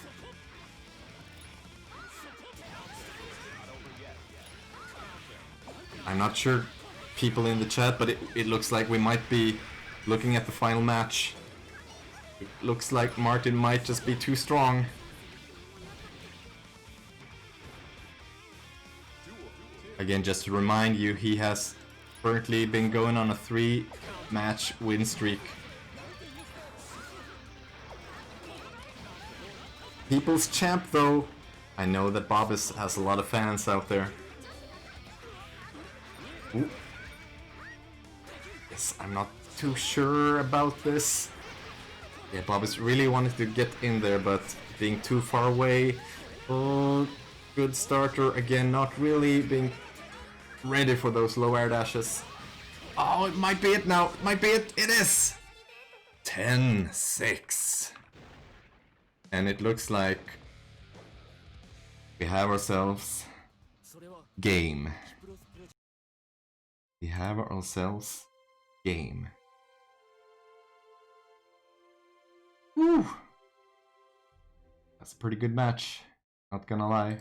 I'm not sure, people in the chat, but it looks like we might be looking at the final match. It looks like Martin might just be too strong. Again, just to remind you, he has currently been going on a 3-match win streak. People's champ though. I know that Bobbis has a lot of fans out there. Ooh. Yes, I'm not too sure about this. Yeah, Bobbis really wanted to get in there, but being too far away. Oh, good starter again, not really being ready for those low air dashes. Oh, it might be it now. It might be it. It is! 10-6. And it looks like we have ourselves game. We have ourselves game. Woo! That's a pretty good match. Not gonna lie.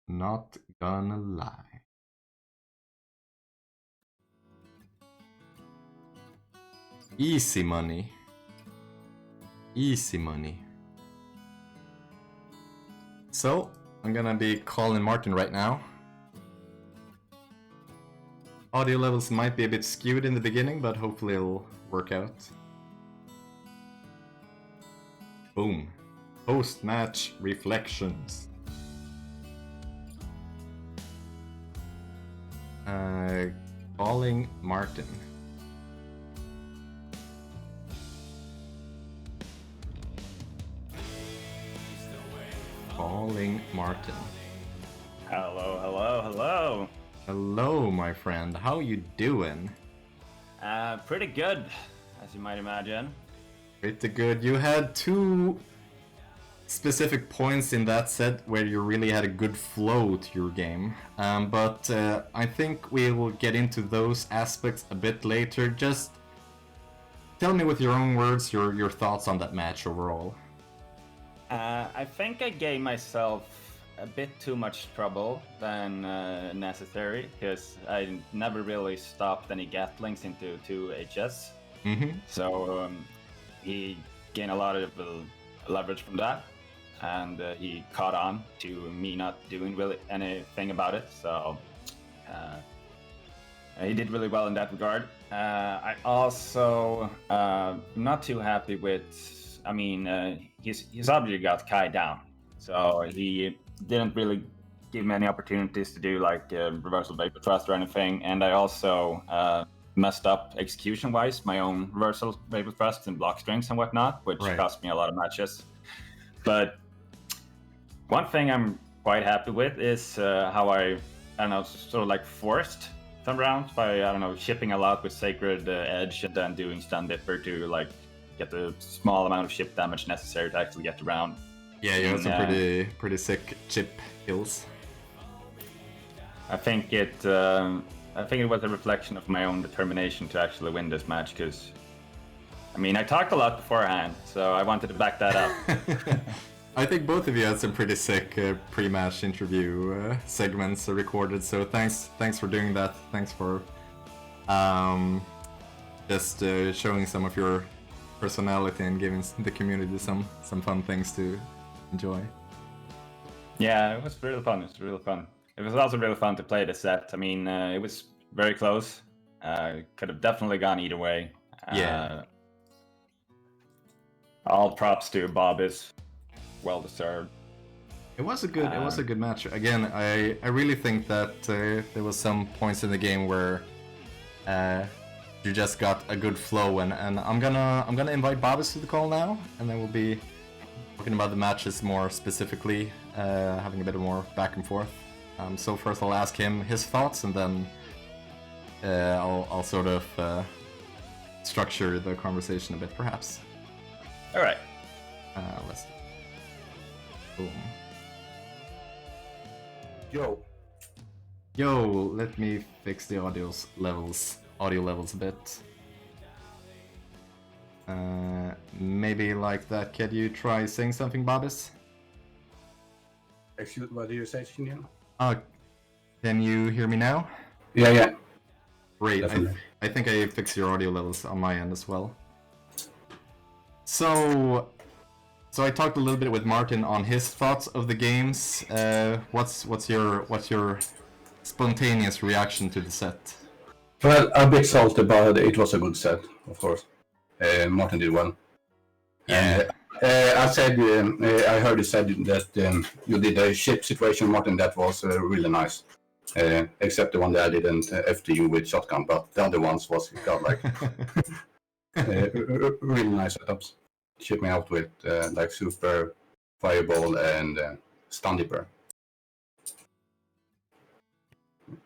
Not gonna lie. Easy money. Easy money. So, I'm gonna be calling Martin right now. Audio levels might be a bit skewed in the beginning, but hopefully it'll work out. Boom. Post-match reflections. Calling Martin. Calling Martin. Hello, hello, hello. Hello, my friend. How you doing? Pretty good, as you might imagine. Pretty good. You had two specific points in that set where you really had a good flow to your game. But I think we will get into those aspects a bit later. Just tell me with your own words your thoughts on that match overall. I think I gave myself a bit too much trouble than necessary, because I never really stopped any Gatlings into 2HS. Mm-hmm. So he gained a lot of leverage from that, and he caught on to me not doing really anything about it. So he did really well in that regard. I also not too happy with. I mean, his object got Kai down, so he didn't really give me any opportunities to do like reversal vapor thrust or anything. And I also messed up execution-wise my own reversal vapor thrusts and block strings and whatnot, which cost me a lot of matches. But one thing I'm quite happy with is how I don't know, sort of like forced some rounds by, I don't know, shipping a lot with Sacred Edge and then doing Stun Dipper to like get the small amount of ship damage necessary to actually get around. Yeah, you had some pretty sick chip kills. I think it was a reflection of my own determination to actually win this match, because I mean, I talked a lot beforehand, so I wanted to back that up. I think both of you had some pretty sick pre-match interview segments recorded. So thanks for doing that. Thanks for just showing some of your personality and giving the community some fun things to enjoy. Yeah, it was really fun. It was really fun. It was also really fun to play the set. I mean, it was very close. Could have definitely gone either way. Yeah. All props to Bobbis. Well deserved. It was a good match. Again, I really think that there was some points in the game where you just got a good flow, and I'm gonna invite Bobbis to the call now, and then we'll be talking about the matches more specifically, having a bit more back and forth. So first I'll ask him his thoughts, and then I'll sort of structure the conversation a bit, perhaps. All right. Let's. Boom. Yo, let me fix the audio levels a bit. Maybe like that. Can you try saying something, Bobbis? Excuse, what did you say, Shinyan? Can you hear me now? Yeah. Great. Definitely. I think I fixed your audio levels on my end as well. So I talked a little bit with Martin on his thoughts of the games. What's your spontaneous reaction to the set? Well, a bit salty, but it was a good set, of course. Martin did well. Yeah. I said, I heard you said that you did a ship situation, Martin. That was really nice. Except the one that I didn't FT with shotgun, but the other ones was godlike. Really nice setups. Ship me out with like super fireball and stun dipper.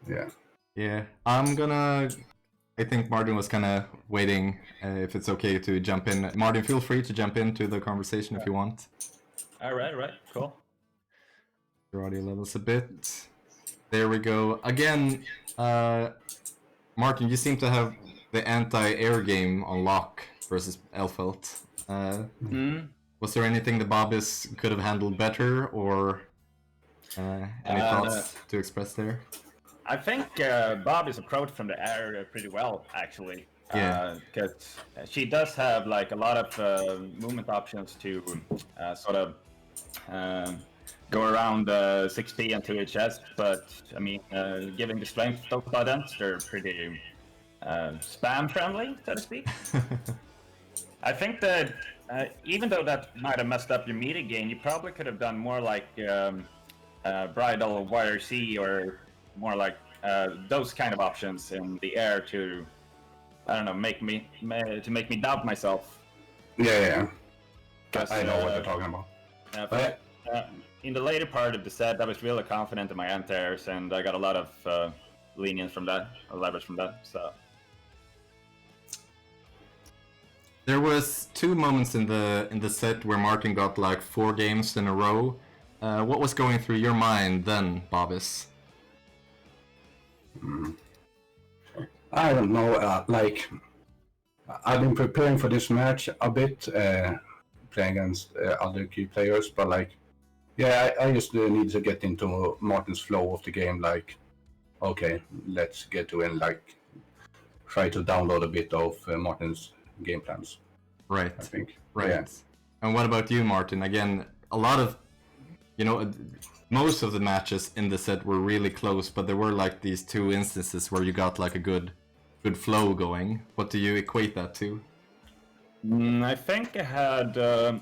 Yeah. Yeah. I think Martin was kind of waiting if it's okay to jump in. Martin, feel free to jump into the conversation if you want. All right. Cool. Your audio levels a bit. There we go. Again, Martin, you seem to have the anti-air game on lock versus Elfelt. Was there anything that Bobbis could have handled better, or any thoughts to express there? I think Bobbis approached from the air pretty well, actually. Yeah. Because she does have like a lot of movement options to sort of go around 6P and 2HS, but I mean, given the strength of those buttons, they're pretty spam friendly, so to speak. I think that even though that might have messed up your meter gain, you probably could have done more like Bridal YRC or more like those kind of options in the air to, I don't know, make me doubt myself. Yeah. I know what you're talking about. In the later part of the set, I was really confident in my anti-airs, and I got a lot of lenience from that, leverage from that. So there was 2 moments in the set where Martin got like 4 games in a row. What was going through your mind then, Bobbis? I don't know. Like, I've been preparing for this match a bit, playing against other key players, but like, yeah, I just need to get into Martin's flow of the game. Like, okay, let's get to it and like try to download a bit of Martin's game plans. Right. I think. Right. Yeah. And what about you, Martin? Again, a lot of, most of the matches in the set were really close, but there were like these 2 instances where you got like a good flow going. What do you equate that to? I think I had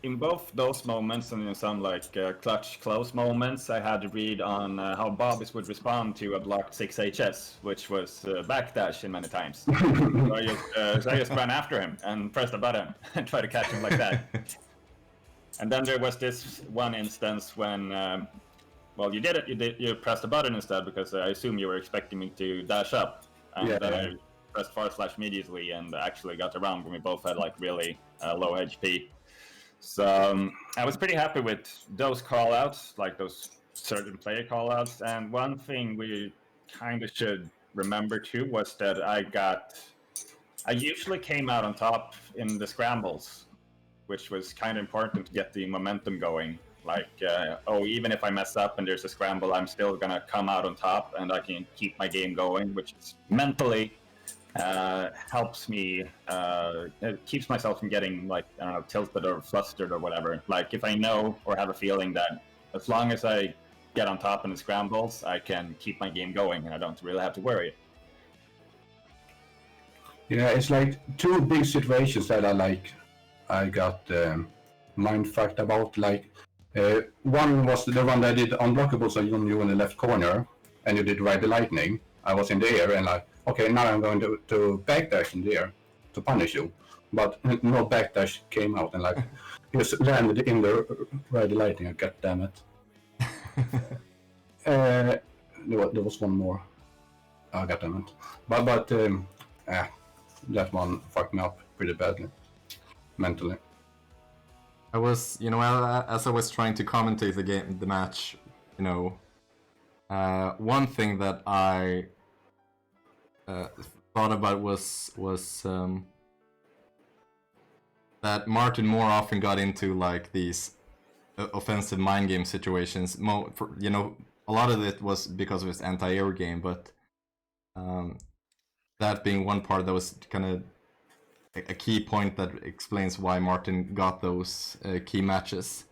in both those moments and in some like clutch close moments, I had to read on how Bobbis would respond to a blocked 6HS, which was backdash in many times. So I just ran after him and pressed a button and tried to catch him like that. And then there was this one instance when, well, you did it. You pressed a button instead because I assume you were expecting me to dash up. And then I pressed / immediately and actually got around when we both had like really low HP. So I was pretty happy with those callouts, like those certain player callouts. And one thing we kind of should remember too was that I usually came out on top in the scrambles. which was kind of important to get the momentum going. Like, even if I mess up and there's a scramble, I'm still gonna come out on top, and I can keep my game going, which is mentally helps me. It keeps myself from getting like, I don't know, tilted or flustered or whatever. Like, if I know or have a feeling that as long as I get on top in the scrambles, I can keep my game going, and I don't really have to worry. Yeah, it's like two big situations that I got mind fucked about. Like one was the one that I did unblockable, so you in the left corner, and you did ride the lightning. I was in the air, and like, okay, now I'm going to backdash in the air to punish you, but no backdash came out, and like just landed in the ride the lightning. God damn it! There was one more. Oh, God damn it! But that one fucked me up pretty badly, mentally. I was, as I was trying to commentate the match, one thing that I thought about was that Martin more often got into like these offensive mind game situations. A lot of it was because of his anti-air game, but that being one part that was kind of a key point that explains why Martin got those key matches.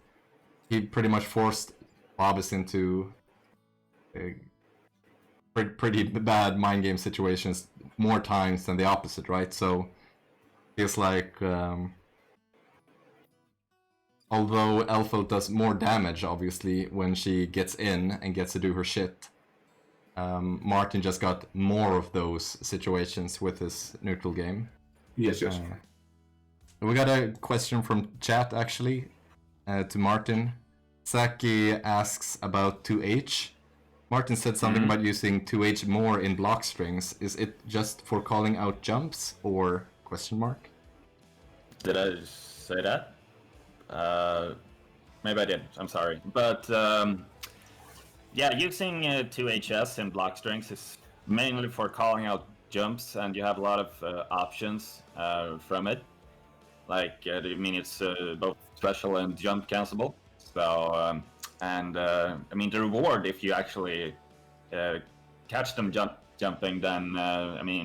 He pretty much forced Bobbis into pretty bad mind game situations more times than the opposite, right? So feels like although Elfeld does more damage, obviously, when she gets in and gets to do her shit, Martin just got more of those situations with his neutral game. Yes. We got a question from chat, actually, to Martin. Saki asks about 2H. Martin said something about using 2H more in block strings. Is it just for calling out jumps, or question mark? Did I say that? Maybe I didn't. I'm sorry. But yeah, using 2HS in block strings is mainly for calling out jumps, and you have a lot of options from it. Like, it's both special and jump cancelable. So, the reward, if you actually catch them jumping, then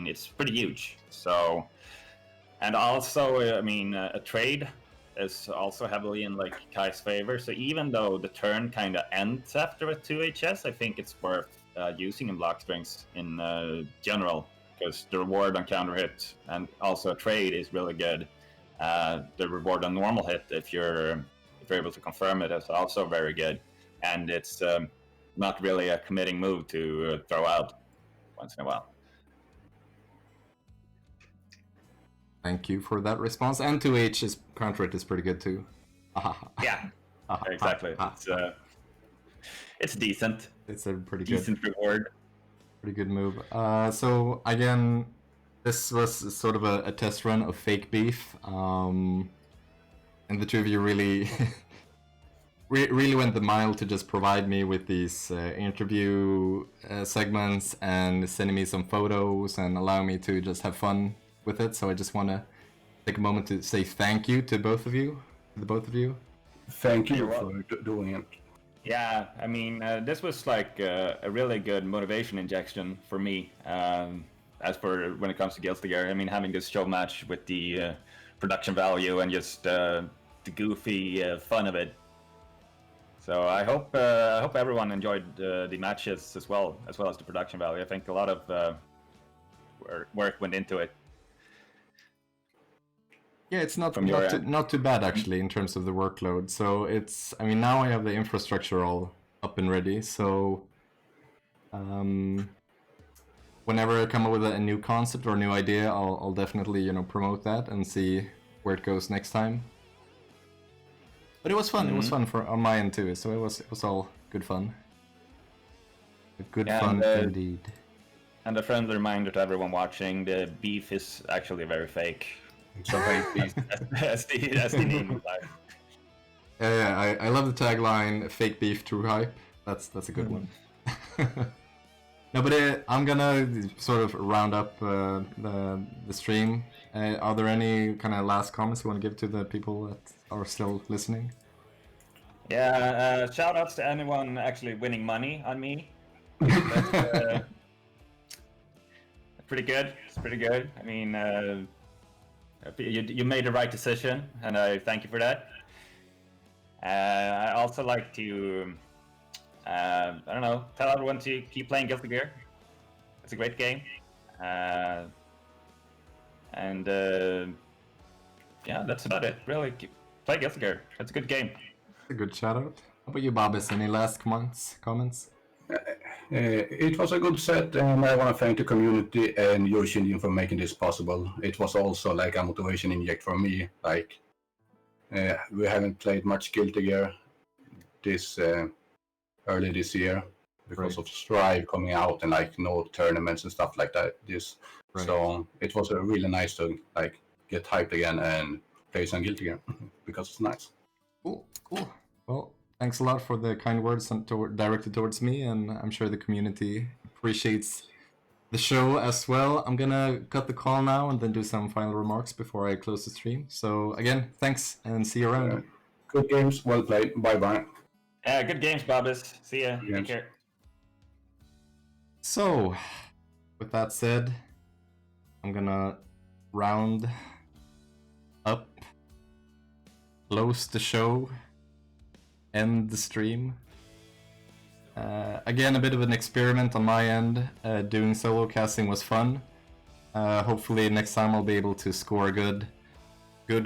it's pretty huge. So, and also, a trade is also heavily in like Kai's favor. So even though the turn kind of ends after a 2HS, I think it's worth using in block strings in general, because the reward on counter hit and also a trade is really good. The reward on normal hit, if you're able to confirm it, is also very good, and it's not really a committing move to throw out once in a while. Thank you for that response. And 2H is counter hit is pretty good too. Yeah, exactly. It's decent. It's a pretty decent reward. Pretty good move. So again, this was sort of a test run of fake beef, and the two of you really, really went the mile to just provide me with these interview segments and sending me some photos and allow me to just have fun with it. So I just want to take a moment to say thank you to both of you, Thank you for doing it. Yeah, this was like a really good motivation injection for me. As for when it comes to Guilty Gear, having this show match with the production value and just the goofy fun of it. So I hope everyone enjoyed the matches as well as the production value. I think a lot of work went into it. Yeah, it's not too bad actually in terms of the workload. So it's, now I have the infrastructure all up and ready. So whenever I come up with a new concept or a new idea, I'll definitely promote that and see where it goes next time. But it was fun. It was fun on my end too. So it was all good fun. Good fun indeed. And a friendly reminder to everyone watching: the beef is actually very fake. So as the name implies. Yeah, I love the tagline "Fake beef, true hype." That's a good one. No, but I'm gonna sort of round up the stream. Are there any kind of last comments you want to give to the people that are still listening. Yeah, shout outs to anyone actually winning money on me. That's pretty good. It's pretty good. I mean, you made the right decision, and I thank you for that. I also like to, I don't know, tell everyone to keep playing Guilty Gear. It's a great game. And yeah, that's about it. Really, play Guilty Gear. It's a good game. A good shout out. How about you, Bobbis? Any last comments? It was a good set, and I want to thank the community and Yoshin for making this possible. It was also like a motivation inject for me. Like, we haven't played much Guilty Gear this early this year because of Strive coming out and like no tournaments and stuff like that. So it was really nice to like get hyped again and play some Guilty Gear because it's nice. Cool. Well, thanks a lot for the kind words directed towards me, and I'm sure the community appreciates the show as well. I'm gonna cut the call now and then do some final remarks before I close the stream. So again, thanks and see you around. Good games, well played. Bye. Yeah, good games, Bobbis. See ya. Good games. Take care. So, with that said, I'm gonna round up, close the show, end the stream. Again, a bit of an experiment on my end. Doing solo casting was fun. Hopefully next time I'll be able to score a good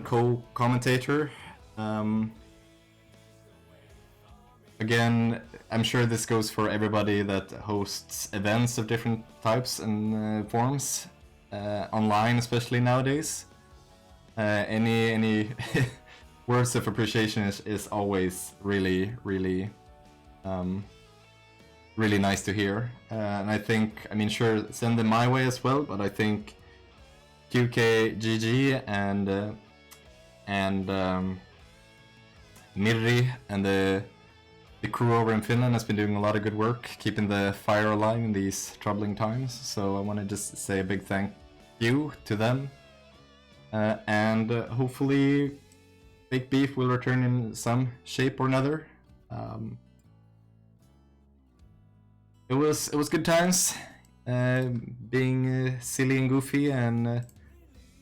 co-commentator. Again, I'm sure this goes for everybody that hosts events of different types and forms, online especially nowadays. Any words of appreciation is always really nice to hear. And I think, I mean, sure, send them my way as well, but I think QKGG and Mirri and the crew over in Finland has been doing a lot of good work keeping the fire alive in these troubling times. So I want to just say a big thank you to them. And hopefully Big Beef will return in some shape or another. It was good times, being silly and goofy and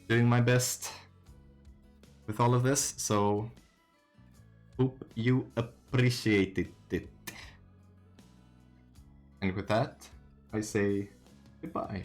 doing my best with all of this. So hope you appreciated it. And with that, I say goodbye.